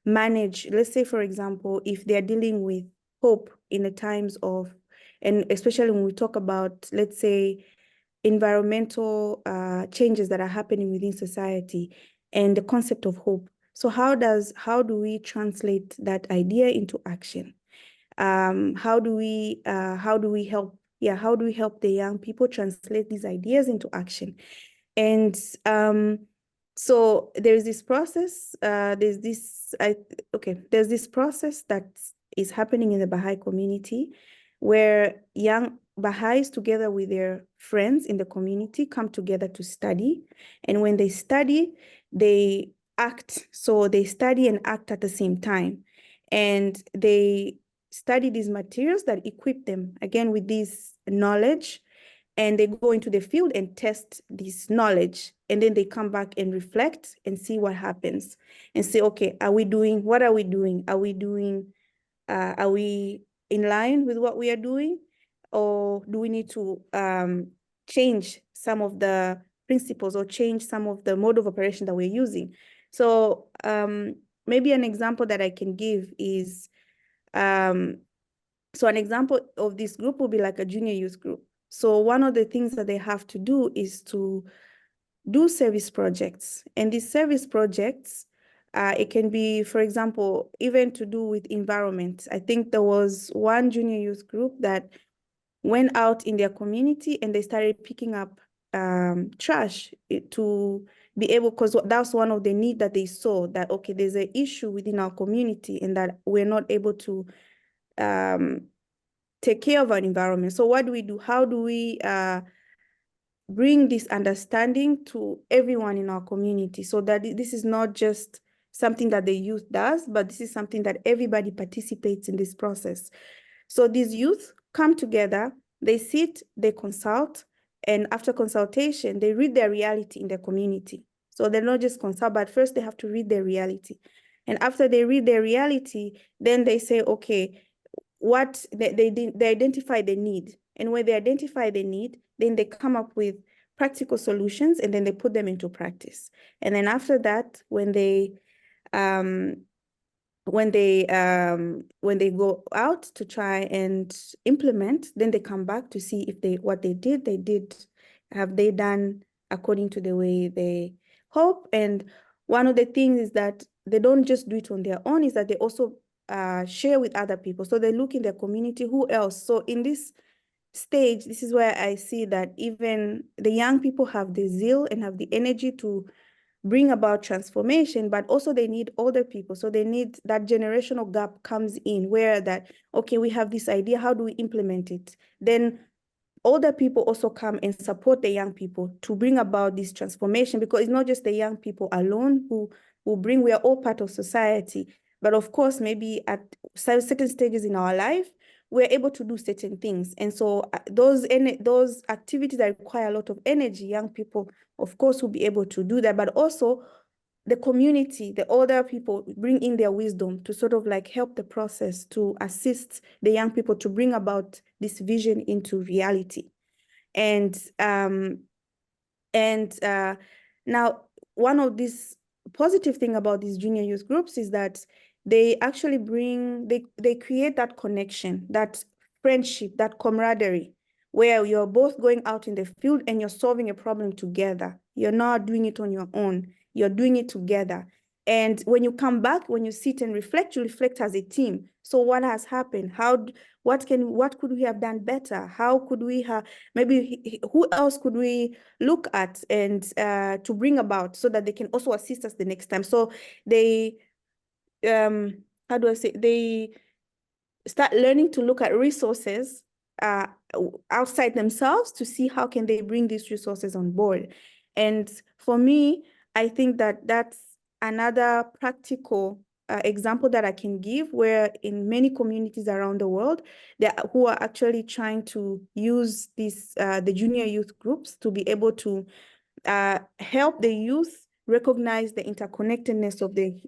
[SPEAKER 4] manage, let's say, for example, if they're dealing with hope in the times of, and especially when we talk about, let's say, environmental changes that are happening within society and the concept of hope. So how do we translate that idea into action? How do we help the young people translate these ideas into action? And so there's this process, there's this process that is happening in the Baha'i community, where young Baha'is together with their friends in the community come together to study. And when they study, they act. So they study and act at the same time. And they study these materials that equip them, again, with this knowledge. And they go into the field and test this knowledge. And then they come back and reflect and see what happens. And say, okay, what are we doing? Are we in line with what we are doing? Or do we need to change some of the principles or change some of the mode of operation that we're using? So maybe an example that I can give is, so an example of this group will be like a junior youth group. So one of the things that they have to do is to do service projects. And these service projects, it can be, for example, even to do with environment. I think there was one junior youth group that went out in their community and they started picking up trash to be able, because that's one of the needs that they saw, that, okay, there's an issue within our community and that we're not able to take care of our environment. So what do we do? How do we bring this understanding to everyone in our community, so that this is not just something that the youth does, but this is something that everybody participates in this process? So these youth come together, they sit, they consult, and after consultation, they read their reality in their community. So they're not just consult, but first they have to read their reality. And after they read their reality, then they say, okay, they identify the need. And when they identify the need, then they come up with practical solutions and then they put them into practice. And then after that, when they go out to try and implement, then they come back to see if what they did, have they done according to the way they hope. And one of the things is that they don't just do it on their own, is that they also share with other people. So they look in their community, who else? So in this stage, this is where I see that even the young people have the zeal and have the energy to bring about transformation, but also they need older people. So they need, that generational gap comes in, where that, okay, we have this idea, how do we implement it? Then older people also come and support the young people to bring about this transformation, because it's not just the young people alone who bring, we are all part of society. But of course, maybe at certain stages in our life, we're able to do certain things. And so those activities that require a lot of energy, young people, of course, will be able to do that. But also the community, the older people bring in their wisdom to sort of like help the process, to assist the young people to bring about this vision into reality. And now one of these positive thing about these junior youth groups is that they actually they create that connection, that friendship, that camaraderie, where you're both going out in the field and you're solving a problem together. You're not doing it on your own, you're doing it together. And when you come back, when you sit and reflect, you reflect as a team. So what has happened? What could we have done better? How could we have, maybe who else could we look at and to bring about, so that they can also assist us the next time? So they, how do I say, they start learning to look at resources outside themselves to see how can they bring these resources on board. And for me, I think that that's another practical example that I can give, where in many communities around the world, who are actually trying to use this, the junior youth groups, to be able to help the youth recognize the interconnectedness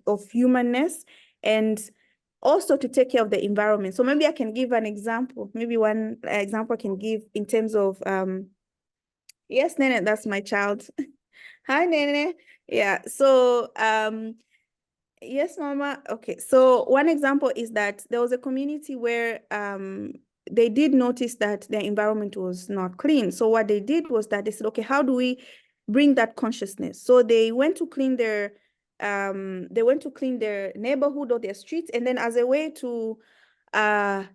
[SPEAKER 4] of humanness, and also to take care of the environment. So maybe I can give an example. Maybe one example I can give in terms of, yes, Nene, that's my child. Hi, Nene. Yeah, so yes, Mama. Okay, so one example is that there was a community where they did notice that their environment was not clean. So what they did was that they said, okay, how do we bring that consciousness? So they went to clean their neighborhood or their streets, and then as a way to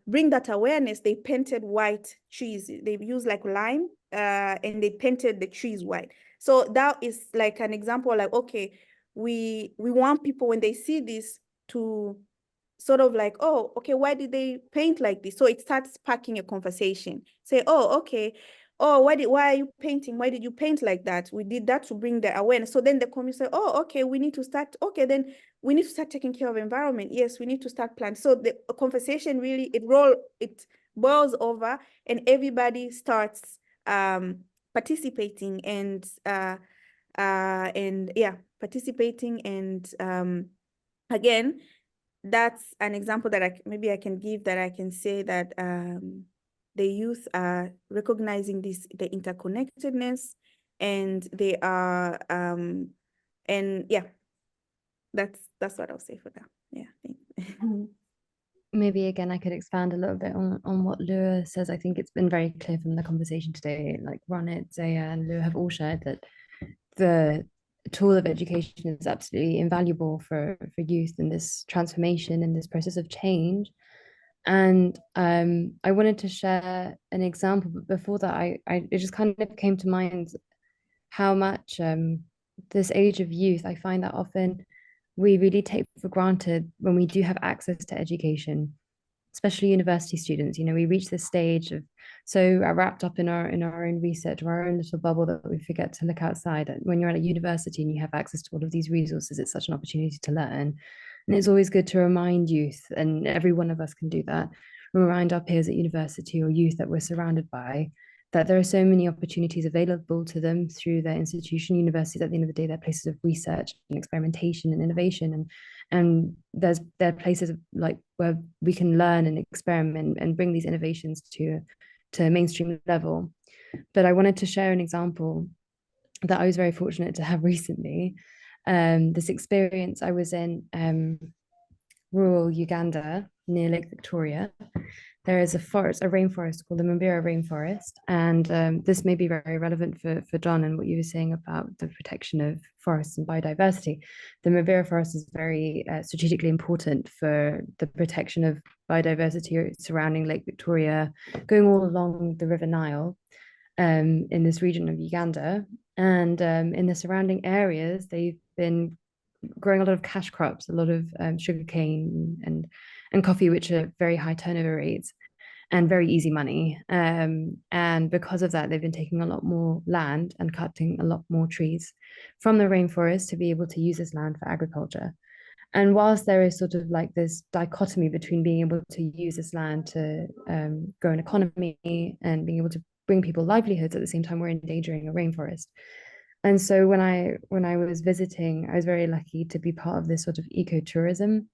[SPEAKER 4] bring that awareness, they painted white trees. They used like lime and they painted the trees white. So that is like an example, like, okay, we want people when they see this to sort of like, oh, okay, why did they paint like this? So it starts sparking a conversation. Say, oh, okay, oh, why are you painting? Why did you paint like that? We did that to bring the awareness. So then the community say, oh, okay, we need to start, okay, then we need to start taking care of environment. Yes, we need to start planting. So the conversation really, it boils over, and everybody starts participating and participating. And again, that's an example that maybe I can give, that I can say that the youth are recognizing the interconnectedness, and they are and yeah, that's what I'll say for that. Yeah, thanks.
[SPEAKER 3] Maybe again, I could expand a little bit on what Lua says. I think it's been very clear from the conversation today, like Ronit, Zaya, and Lua have all shared that the tool of education is absolutely invaluable for youth in this transformation, in this process of change. And I wanted to share an example, but before that, it just kind of came to mind how much this age of youth, I find that often we really take for granted when we do have access to education, especially university students. You know, we reach this stage of so wrapped up in our own research or our own little bubble that we forget to look outside. And when you're at a university and you have access to all of these resources, it's such an opportunity to learn. And it's always good to remind youth, and every one of us can do that, remind our peers at university or youth that we're surrounded by, that there are so many opportunities available to them through their institution. Universities, at the end of the day, they're places of research and experimentation and innovation, and there are places like where we can learn and experiment and bring these innovations to a mainstream level. But I wanted to share an example that I was very fortunate to have recently. This experience, I was in rural Uganda near Lake Victoria. There is a rainforest called the Mambira rainforest. And this may be very relevant for John and what you were saying about the protection of forests and biodiversity. The Mambira forest is very strategically important for the protection of biodiversity surrounding Lake Victoria, going all along the River Nile in this region of Uganda. And in the surrounding areas, they've been growing a lot of cash crops, a lot of sugarcane and coffee, which are very high turnover rates and very easy money. And because of that, they've been taking a lot more land and cutting a lot more trees from the rainforest to be able to use this land for agriculture. And whilst there is sort of like this dichotomy between being able to use this land to grow an economy and being able to bring people livelihoods, at the same time we're endangering a rainforest. And so when I was visiting, I was very lucky to be part of this sort of ecotourism.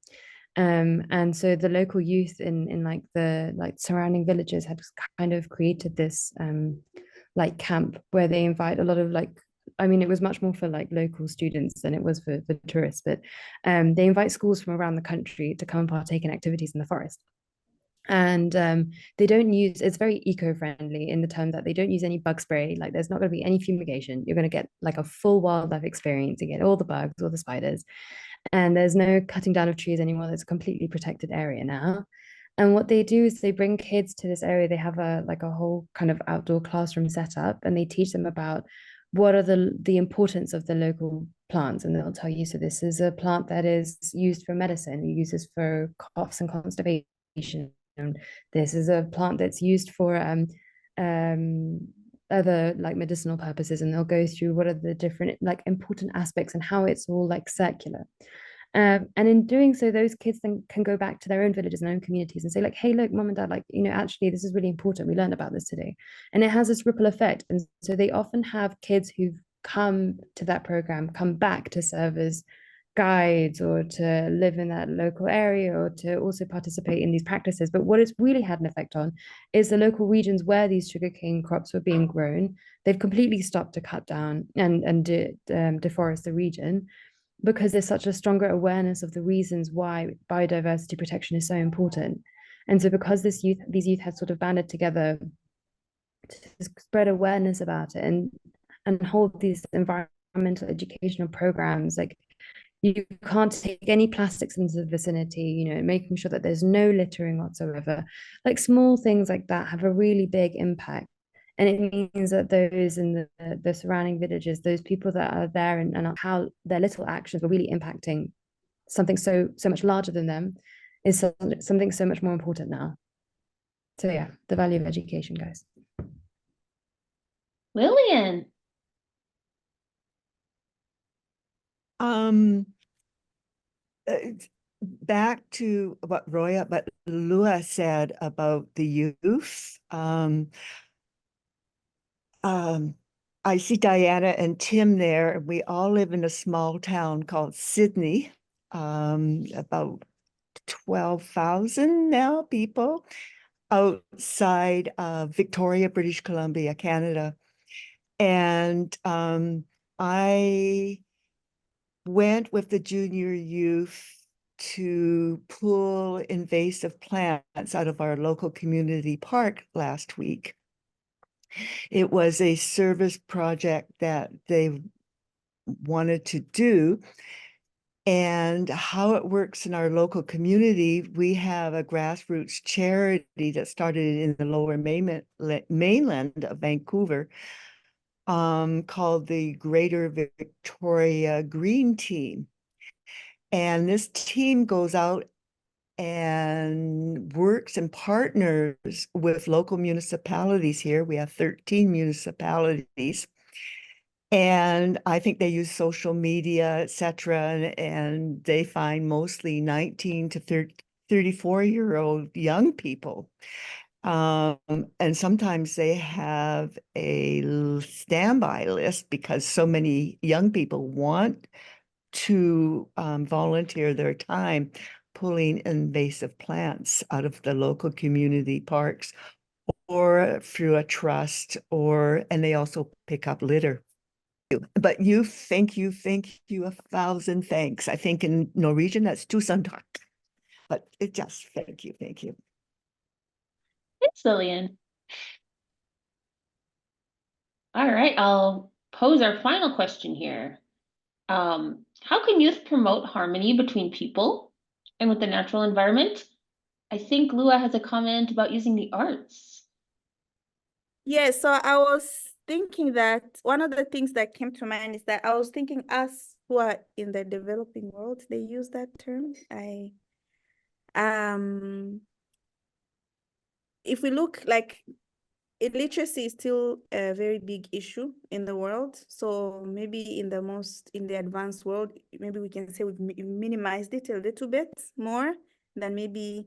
[SPEAKER 3] And so the local youth in like the surrounding villages had kind of created this like camp where they invite a lot of it was much more for like local students than it was for tourists, but they invite schools from around the country to come and partake in activities in the forest. And they don't use, it's very eco-friendly in the term that they don't use any bug spray. Like there's not going to be any fumigation. You're going to get like a full wildlife experience. You get all the bugs, all the spiders, and there's no cutting down of trees anymore. There's a completely protected area now. And what they do is they bring kids to this area. They have a whole kind of outdoor classroom set up, and they teach them about what are the importance of the local plants. And they'll tell you, so this is a plant that is used for medicine. You use this for coughs and constipation. And this is a plant that's used for other like medicinal purposes, and they'll go through what are the different like important aspects and how it's all like circular. And in doing so, those kids then can go back to their own villages and own communities and say like, hey, look, mom and dad, like, actually this is really important. We learned about this today. And it has this ripple effect. And so they often have kids who've come to that program, come back to serve as guides or to live in that local area or to also participate in these practices. But what it's really had an effect on is the local regions where these sugarcane crops were being grown. They've completely stopped to cut down and deforest the region, because there's such a stronger awareness of the reasons why biodiversity protection is so important. And so because these youth had sort of banded together to spread awareness about it and hold these environmental educational programs, like you can't take any plastics into the vicinity, you know, making sure that there's no littering whatsoever. Like small things like that have a really big impact. And it means that those in the surrounding villages, those people that are there and how their little actions are really impacting something so much larger than them is something so much more important now. So yeah, the value of education, guys.
[SPEAKER 2] Lillian.
[SPEAKER 9] Back to what Roya, but Lua said about the youth. I see Diana and Tim there. We all live in a small town called Sydney, about 12,000 now people outside Victoria, British Columbia, Canada. And I went with the junior youth to pull invasive plants out of our local community park last week. It was a service project that they wanted to do. And how it works in our local community, we have a grassroots charity that started in the lower mainland of Vancouver, called the Greater Victoria Green Team. And this team goes out and works and partners with local municipalities here. We have 13 municipalities. And I think they use social media, etc., and they find mostly 19 to 34-year-old young people. And sometimes they have a standby list because so many young people want to volunteer their time pulling invasive plants out of the local community parks or through a trust, and they also pick up litter. But thank you, 1,000 thanks. I think in Norwegian that's tusen takk. But it just thank you.
[SPEAKER 2] Thanks, Lillian. All right, I'll pose our final question here. How can youth promote harmony between people and with the natural environment? I think Lua has a comment about using the arts.
[SPEAKER 4] Yeah, so I was thinking that one of the things that came to mind is that I was thinking us who are in the developing world, they use that term. If we look, like, illiteracy is still a very big issue in the world. So maybe in the advanced world, maybe we can say we've minimized it a little bit more than maybe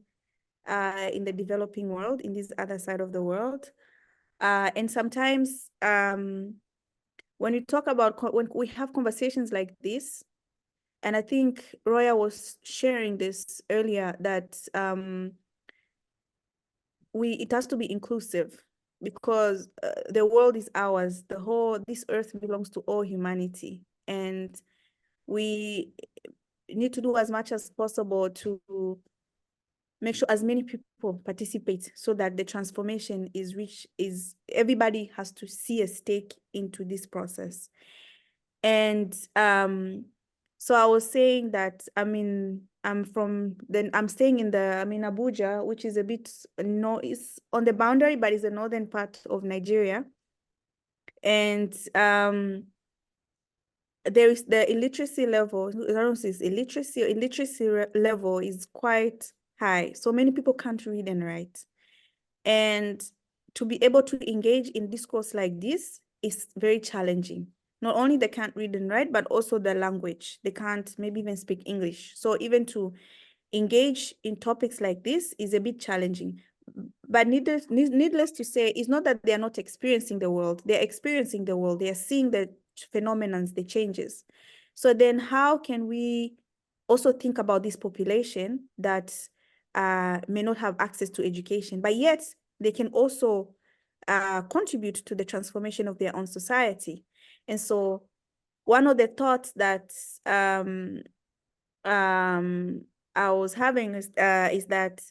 [SPEAKER 4] in the developing world, in this other side of the world. And sometimes when you talk about, when we have conversations like this, and I think Roya was sharing this earlier, that it has to be inclusive, because the world is ours. This earth belongs to all humanity, and we need to do as much as possible to make sure as many people participate, so that the transformation is everybody has to see a stake into this process. And so I was saying that, I'm staying in Abuja, which is a bit, it's on the boundary, but it's the northern part of Nigeria. And there is the illiteracy level, I don't know if it's illiteracy level is quite high. So many people can't read and write. And to be able to engage in discourse like this is very challenging. Not only they can't read and write, but also the language. They can't maybe even speak English. So even to engage in topics like this is a bit challenging. But needless to say, it's not that they are not experiencing the world. They're experiencing the world. They are seeing the phenomena, the changes. So then how can we also think about this population that may not have access to education, but yet they can also contribute to the transformation of their own society? And so one of the thoughts that I was having is that,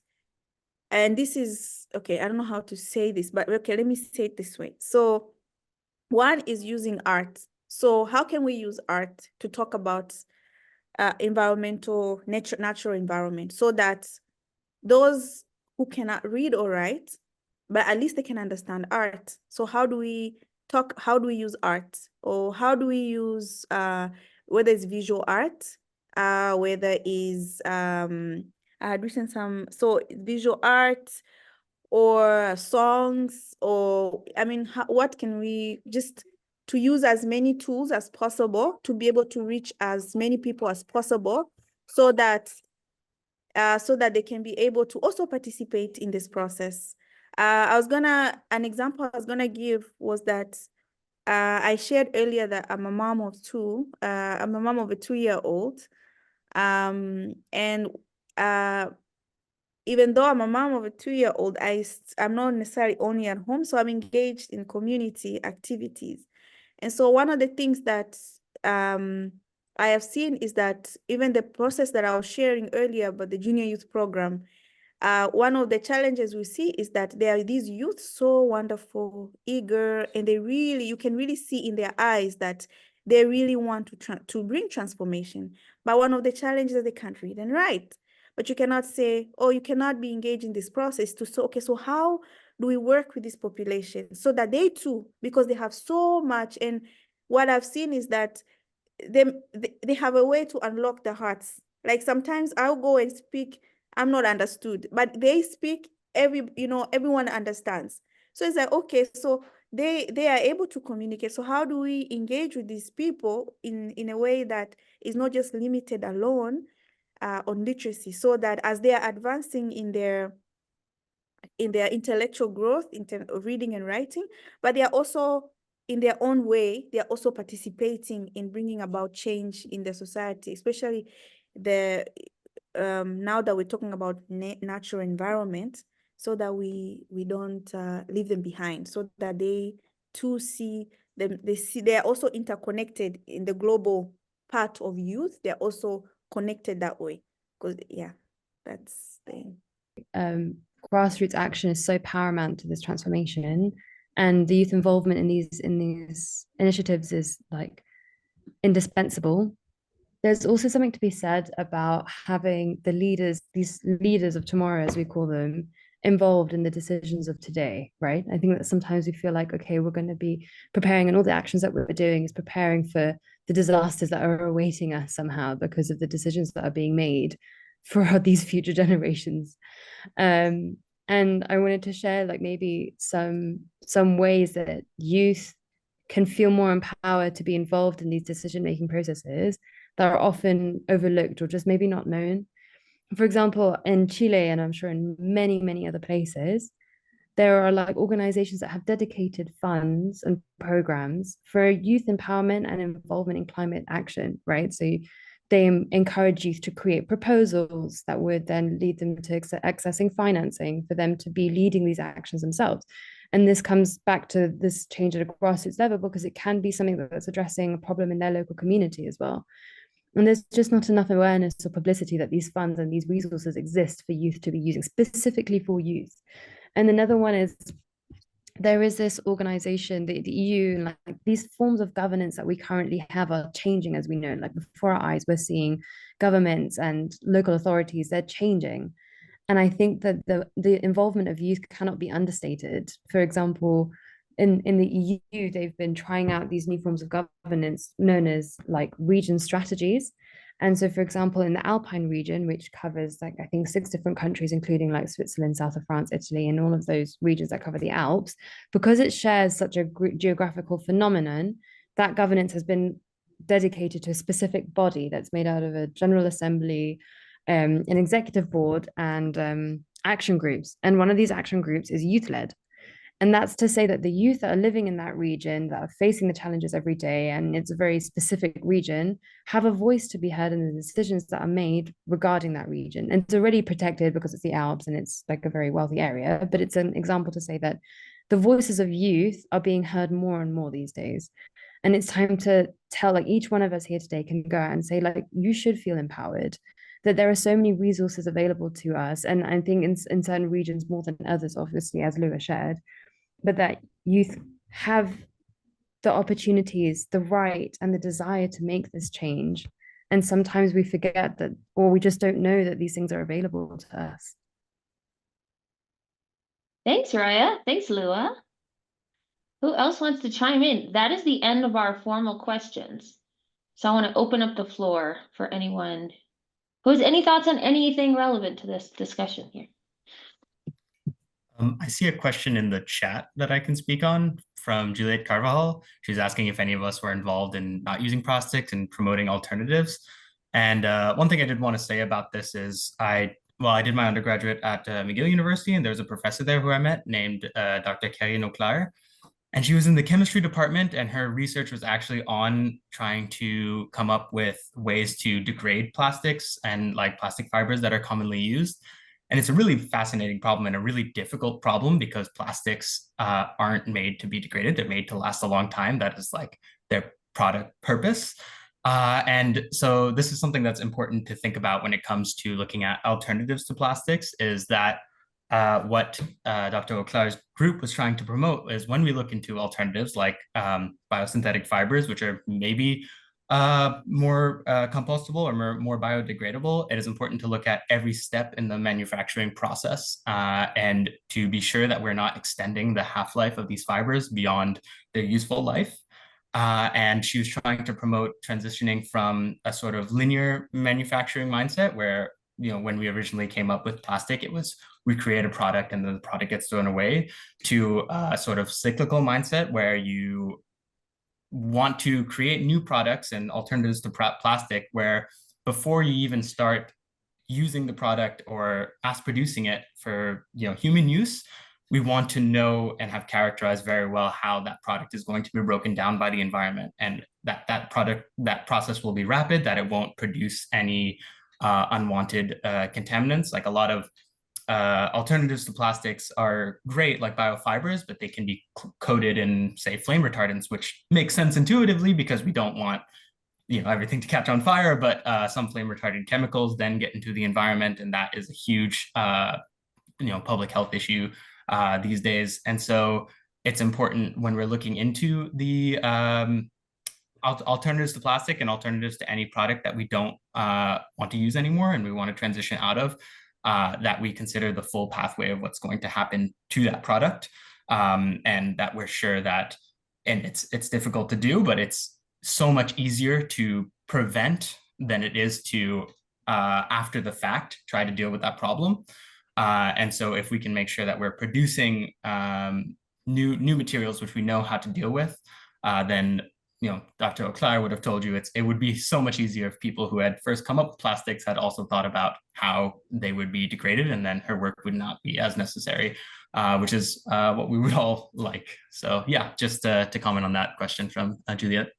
[SPEAKER 4] and this is, okay, I don't know how to say this, but okay, let me say it this way. So one is using art. So how can we use art to talk about environmental, natural environment, so that those who cannot read or write, but at least they can understand art? So how do we talk, how do we use art? Or how do we use, whether it's visual art, whether it's, I had written some, so visual art, or songs, or, I mean, what can we just, to use as many tools as possible to be able to reach as many people as possible, so that they can be able to also participate in this process. An example I was gonna give was that I shared earlier that I'm a mom of two. I'm a mom of a 2-year-old. And even though I'm a mom of a 2-year-old, I'm not necessarily only at home, so I'm engaged in community activities. And so one of the things that I have seen is that even the process that I was sharing earlier about the junior youth program, one of the challenges we see is that there are these youth so wonderful, eager, and you can really see in their eyes that they really want to bring transformation. But one of the challenges is they can't read and write. But you cannot say, oh, you cannot be engaged in this process okay, so how do we work with this population so that they too, because they have so much, and what I've seen is that they have a way to unlock their hearts. Like sometimes I'll go and speak, I'm not understood, but they speak, everyone understands. So it's like, okay, so they are able to communicate. So how do we engage with these people in a way that is not just limited alone on literacy, so that as they are advancing in their intellectual growth, in terms of reading and writing, but they are also, in their own way, they are also participating in bringing about change in the society, especially now that we're talking about natural environment, so that we don't leave them behind, so that they too see them, they are also interconnected in the global part of youth. They're also connected that way, because that's the
[SPEAKER 3] grassroots action is so paramount to this transformation, and the youth involvement in these initiatives is like indispensable. There's also something to be said about having these leaders of tomorrow, as we call them, involved in the decisions of today, right? I think that sometimes we feel like, okay, we're going to be preparing, and all the actions that we're doing is preparing for the disasters that are awaiting us somehow because of the decisions that are being made for these future generations. And I wanted to share like maybe some ways that youth can feel more empowered to be involved in these decision-making processes that are often overlooked or just maybe not known. For example, in Chile, and I'm sure in many, many other places, there are like organizations that have dedicated funds and programs for youth empowerment and involvement in climate action, right? So they encourage youth to create proposals that would then lead them to accessing financing for them to be leading these actions themselves. And this comes back to this change at a grassroots level, because it can be something that's addressing a problem in their local community as well. And there's just not enough awareness or publicity that these funds and these resources exist for youth to be using, specifically for youth. And another one is, there is this organization, the EU, and like these forms of governance that we currently have are changing, as we know. Like before our eyes, we're seeing governments and local authorities, they're changing. And I think that the involvement of youth cannot be understated. For example, in the EU, they've been trying out these new forms of governance known as like region strategies. And so, for example, in the Alpine region, which covers like, I think 6 different countries, including like Switzerland, south of France, Italy, and all of those regions that cover the Alps, because it shares such a geographical phenomenon, that governance has been dedicated to a specific body that's made out of a General Assembly, an executive board, and action groups. And one of these action groups is youth-led. And that's to say that the youth that are living in that region, that are facing the challenges every day, and it's a very specific region, have a voice to be heard in the decisions that are made regarding that region. And it's already protected because it's the Alps and it's like a very wealthy area, but it's an example to say that the voices of youth are being heard more and more these days. And it's time to tell, like, each one of us here today can go out and say, like, you should feel empowered, that there are so many resources available to us. And I think in certain regions more than others, obviously, as Lua shared, but that youth have the opportunities, the right, and the desire to make this change. And sometimes we forget that, or we just don't know that these things are available to us.
[SPEAKER 2] Thanks, Raya. Thanks, Lua. Who else wants to chime in? That is the end of our formal questions. So I want to open up the floor for anyone who has any thoughts on anything relevant to this discussion here.
[SPEAKER 5] I see a question in the chat that I can speak on from Juliet Carvajal. She's asking if any of us were involved in not using plastics and promoting alternatives. And one thing I did want to say about this is I did my undergraduate at McGill University, and there's a professor there who I met named Dr. Khela Baskett. And she was in the chemistry department, and her research was actually on trying to come up with ways to degrade plastics and like plastic fibers that are commonly used. And it's a really fascinating problem and a really difficult problem because plastics aren't made to be degraded. They're made to last a long time. That is like their product purpose. And so this is something that's important to think about when it comes to looking at alternatives to plastics, is that what Dr. Auclair's group was trying to promote is when we look into alternatives like biosynthetic fibers, which are maybe more compostable or more biodegradable, it is important to look at every step in the manufacturing process and to be sure that we're not extending the half-life of these fibers beyond their useful life. And she was trying to promote transitioning from a sort of linear manufacturing mindset where, you know, when we originally came up with plastic, it was we create a product and then the product gets thrown away, to a sort of cyclical mindset where you want to create new products and alternatives to plastic, where before you even start using the product or mass producing it for, you know, human use, we want to know and have characterized very well how that product is going to be broken down by the environment, and that process will be rapid, that it won't produce any unwanted contaminants. Like a lot of alternatives to plastics are great, like biofibers, but they can be coated in, say, flame retardants, which makes sense intuitively because we don't want, you know, everything to catch on fire. But some flame retardant chemicals then get into the environment, and that is a huge, you know, public health issue these days. And so it's important when we're looking into the alternatives to plastic and alternatives to any product that we don't want to use anymore and we want to transition out of, that we consider the full pathway of what's going to happen to that product, and that we're sure that, and it's difficult to do, but it's so much easier to prevent than it is to, after the fact, try to deal with that problem. And so if we can make sure that we're producing new materials which we know how to deal with, then, you know, Dr. Auclair would have told you it would be so much easier if people who had first come up with plastics had also thought about how they would be degraded, and then her work would not be as necessary, which is what we would all like. So yeah, just to comment on that question from Juliet.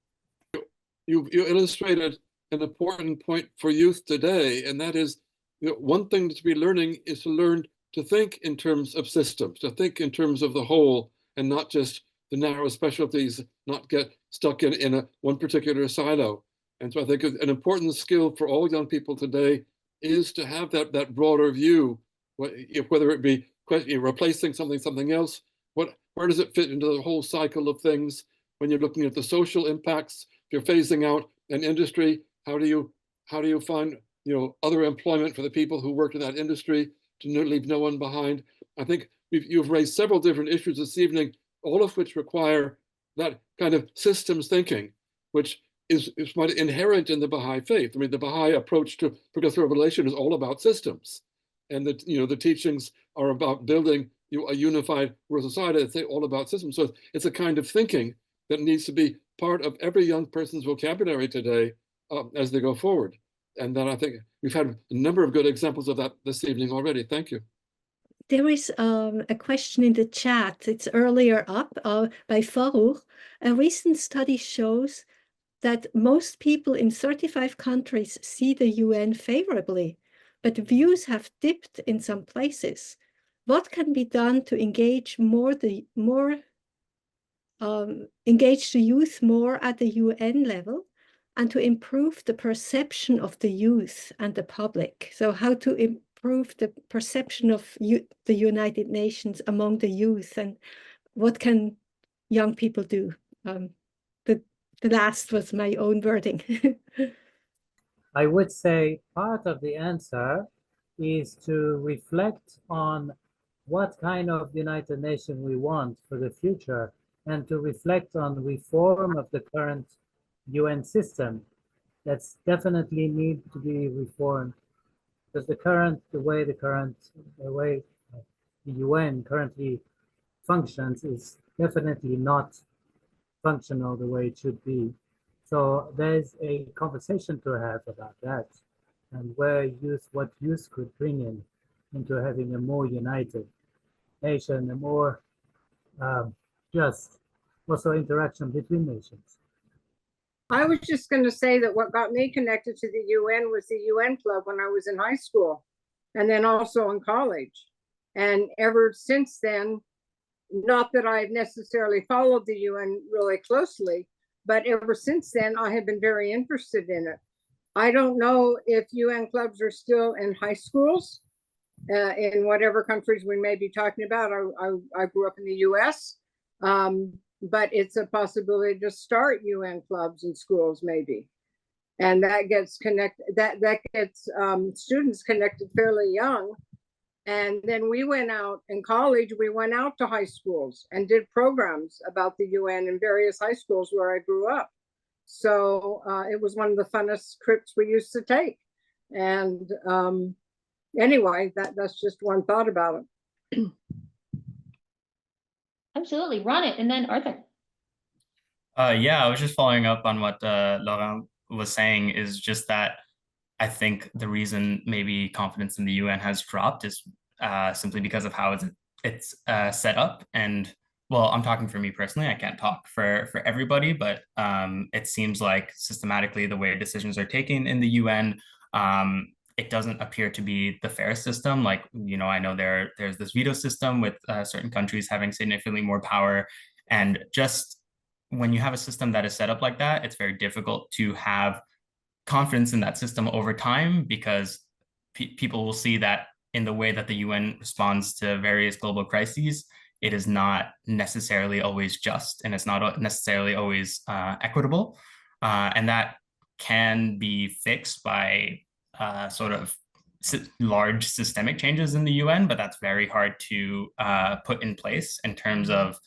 [SPEAKER 1] You illustrated an important point for youth today, and that is, you know, one thing to be learning is to learn to think in terms of systems, to think in terms of the whole, and not just the narrow specialties, not get stuck in one particular silo. And so I think an important skill for all young people today is to have that broader view, whether it be replacing something else, where does it fit into the whole cycle of things? When you're looking at the social impacts, if you're phasing out an industry, how do you find, you know, other employment for the people who work in that industry to leave no one behind? I think you've raised several different issues this evening, all of which require that kind of systems thinking, which is quite inherent in the Baha'i faith. I mean, the Baha'i approach to progressive revelation is all about systems, and the teachings are about building a unified world society. It's all about systems. So it's a kind of thinking that needs to be part of every young person's vocabulary today as they go forward. And then I think we've had a number of good examples of that this evening already. Thank you.
[SPEAKER 10] There is a question in the chat. It's earlier up by Farouk. A recent study shows that most people in 35 countries see the UN favorably, but views have dipped in some places. What can be done to engage engage the youth more at the UN level and to improve the perception of the youth and the public? So how to improve the perception of the United Nations among the youth, and what can young people do? The last was my own wording.
[SPEAKER 11] I would say part of the answer is to reflect on what kind of United Nations we want for the future, and to reflect on reform of the current UN system. That's definitely need to be reformed, because the way the UN currently functions is definitely not functional the way it should be. So there's a conversation to have about that, and what youth could bring into having a more united nation, a more just also interaction between nations.
[SPEAKER 12] I was just going to say that what got me connected to the UN was the UN Club when I was in high school, and then also in college. And ever since then, not that I've necessarily followed the UN really closely, but ever since then, I have been very interested in it. I don't know if UN clubs are still in high schools, in whatever countries we may be talking about. I grew up in the US, but it's a possibility to start UN clubs in schools maybe. And that gets students connected fairly young. And then we went out in college, we went out to high schools and did programs about the UN in various high schools where I grew up. So it was one of the funnest trips we used to take. And anyway, that's just one thought about it.
[SPEAKER 2] Absolutely, run it, and then Arthur.
[SPEAKER 5] Yeah, I was just following up on what Laurent was saying, is just that I think the reason maybe confidence in the UN has dropped is simply because of how it's set up. And well, I'm talking for me personally, I can't talk for everybody, but it seems like systematically the way decisions are taken in the UN, it doesn't appear to be the fairest system. Like, you know, I know there's this veto system with certain countries having significantly more power. And just when you have a system that is set up like that, it's very difficult to have confidence in that system over time, because people will see that in the way that the UN responds to various global crises, it is not necessarily always just, and it's not necessarily always equitable. And that can be fixed by sort of large systemic changes in the UN, but that's very hard to put in place in terms of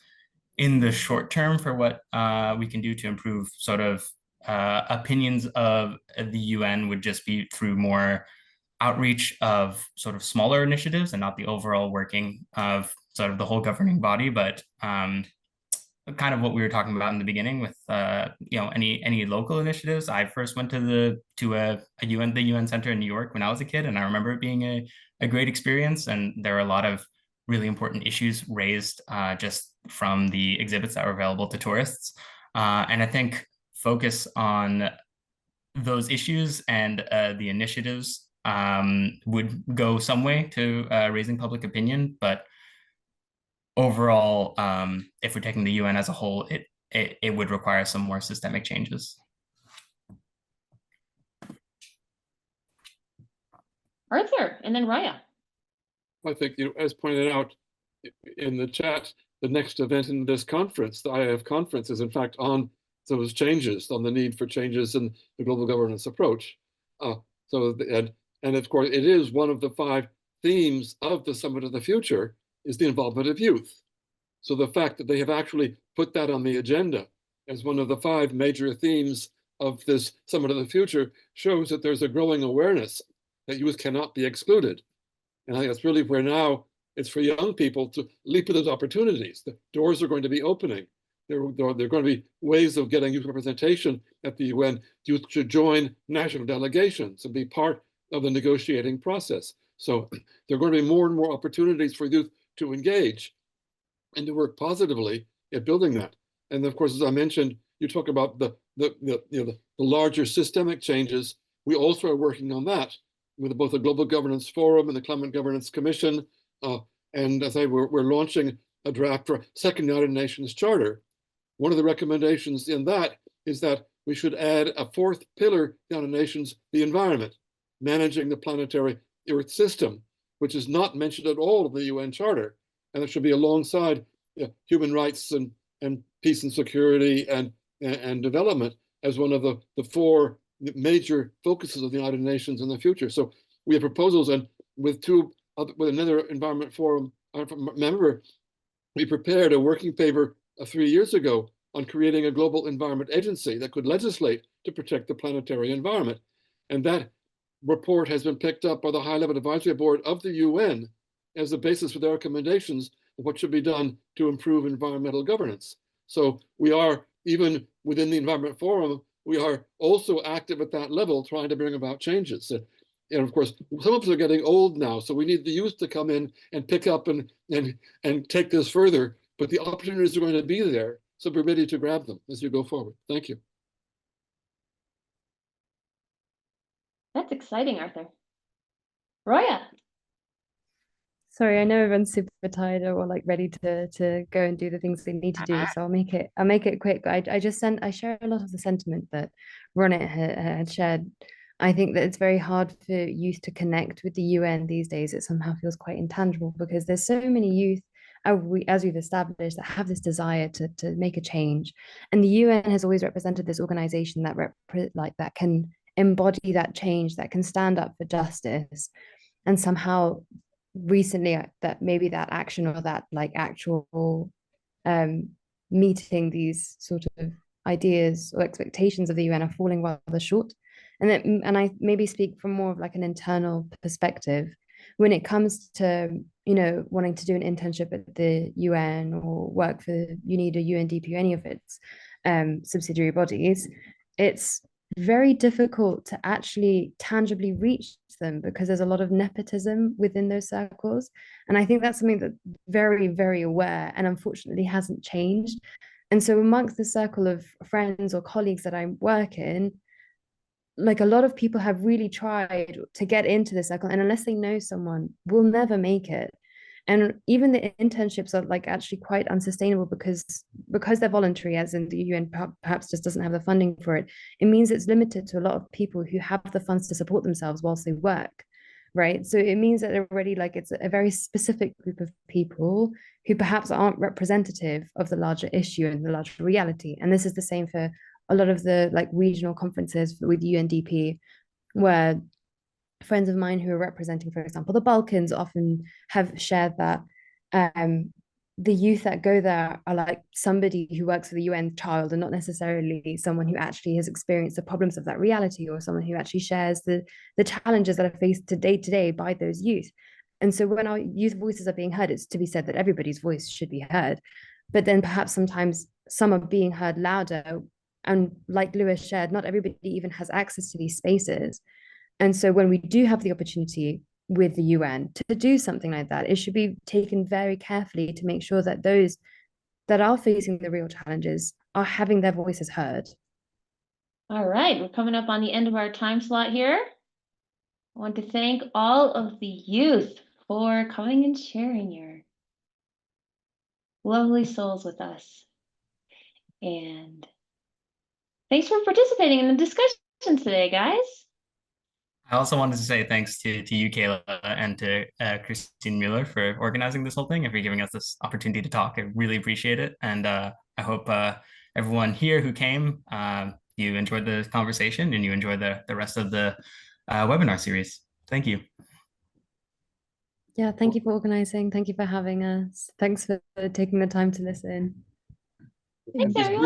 [SPEAKER 5] in the short term for what we can do to improve sort of opinions of the UN would just be through more outreach of sort of smaller initiatives and not the overall working of sort of the whole governing body, but kind of what we were talking about in the beginning with you know, any local initiatives. I first went to the UN Center in New York when I was a kid, and I remember it being a great experience. And there are a lot of really important issues raised just from the exhibits that were available to tourists. And I think focus on those issues and the initiatives would go some way to raising public opinion. But overall, if we're taking the UN as a whole, it would require some more systemic changes.
[SPEAKER 2] Arthur, and then Raya.
[SPEAKER 1] I think, you know, as pointed out in the chat, the next event in this conference, the IEF conference, is in fact on those changes, on the need for changes in the global governance approach. And of course, it is one of the 5 themes of the Summit of the Future, is the involvement of youth. So the fact that they have actually put that on the agenda as one of the 5 major themes of this Summit of the Future shows that there's a growing awareness that youth cannot be excluded. And I think that's really where now it's for young people to leap into those opportunities. The doors are going to be opening. There are going to be ways of getting youth representation at the UN. Youth should join national delegations and be part of the negotiating process. So there are going to be more and more opportunities for youth to engage and to work positively at building that. And of course, as I mentioned, you talk about the larger systemic changes. We also are working on that with both the Global Governance Forum and the Climate Governance Commission. And as I say, we're launching a draft for a second United Nations Charter. One of the recommendations in that is that we should add a fourth pillar to the United Nations, the environment, managing the planetary Earth system, which is not mentioned at all in the UN Charter. And it should be alongside human rights and peace and security and development as one of the four major focuses of the United Nations in the future. So we have proposals, and with another Environment Forum member, we prepared a working paper 3 years ago on creating a global environment agency that could legislate to protect the planetary environment. And that report has been picked up by the High-Level Advisory Board of the UN as the basis for their recommendations of what should be done to improve environmental governance. So we are, even within the Environment Forum, we are also active at that level, trying to bring about changes. And of course, some of us are getting old now, so we need the youth to come in and pick up and take this further. But the opportunities are going to be there, so be ready to grab them as you go forward. Thank you.
[SPEAKER 2] That's exciting, Arthur. Roya.
[SPEAKER 3] Sorry, I know everyone's super tired or like ready to go and do the things they need to do, so I'll make it quick. I share a lot of the sentiment that Ronit had shared. I think that it's very hard for youth to connect with the UN these days. It somehow feels quite intangible because there's so many youth, as we've established, that have this desire to make a change. And the UN has always represented this organization that can embody that change, that can stand up for justice. And somehow recently that maybe that action or that like actual meeting these sort of ideas or expectations of the UN are falling rather short. And I maybe speak from more of like an internal perspective when it comes to, wanting to do an internship at the UN or work for UNIDA, UNDP, or any of its subsidiary bodies. It's very difficult to actually tangibly reach them because there's a lot of nepotism within those circles. And I think that's something that very, very aware and unfortunately hasn't changed. And so amongst the circle of friends or colleagues that I work in, like a lot of people have really tried to get into the circle, and unless they know someone, will never make it. And even the internships are like actually quite unsustainable because they're voluntary, as in the UN perhaps just doesn't have the funding for it. It means it's limited to a lot of people who have the funds to support themselves whilst they work, right? So it means that already like it's a very specific group of people who perhaps aren't representative of the larger issue and the larger reality. And this is the same for a lot of the like regional conferences with UNDP, where friends of mine who are representing, for example, the Balkans often have shared that the youth that go there are like somebody who works for the UN child and not necessarily someone who actually has experienced the problems of that reality or someone who actually shares the challenges that are faced day by those youth. And so when our youth voices are being heard, it's to be said that everybody's voice should be heard. But then perhaps sometimes some are being heard louder. And like Lewis shared, not everybody even has access to these spaces. And so when we do have the opportunity with the UN to do something like that, it should be taken very carefully to make sure that those that are facing the real challenges are having their voices heard.
[SPEAKER 2] All right, we're coming up on the end of our time slot here. I want to thank all of the youth for coming and sharing your lovely souls with us. And thanks for participating in the discussion today, guys.
[SPEAKER 5] I also wanted to say thanks to you, Khela, and to Christine Mueller for organizing this whole thing and for giving us this opportunity to talk. I really appreciate it. And I hope everyone here who came, you enjoyed the conversation and you enjoy the rest of the webinar series. Thank you.
[SPEAKER 3] Yeah, thank you for organizing. Thank you for having us. Thanks for taking the time to listen.
[SPEAKER 2] Thanks, everyone.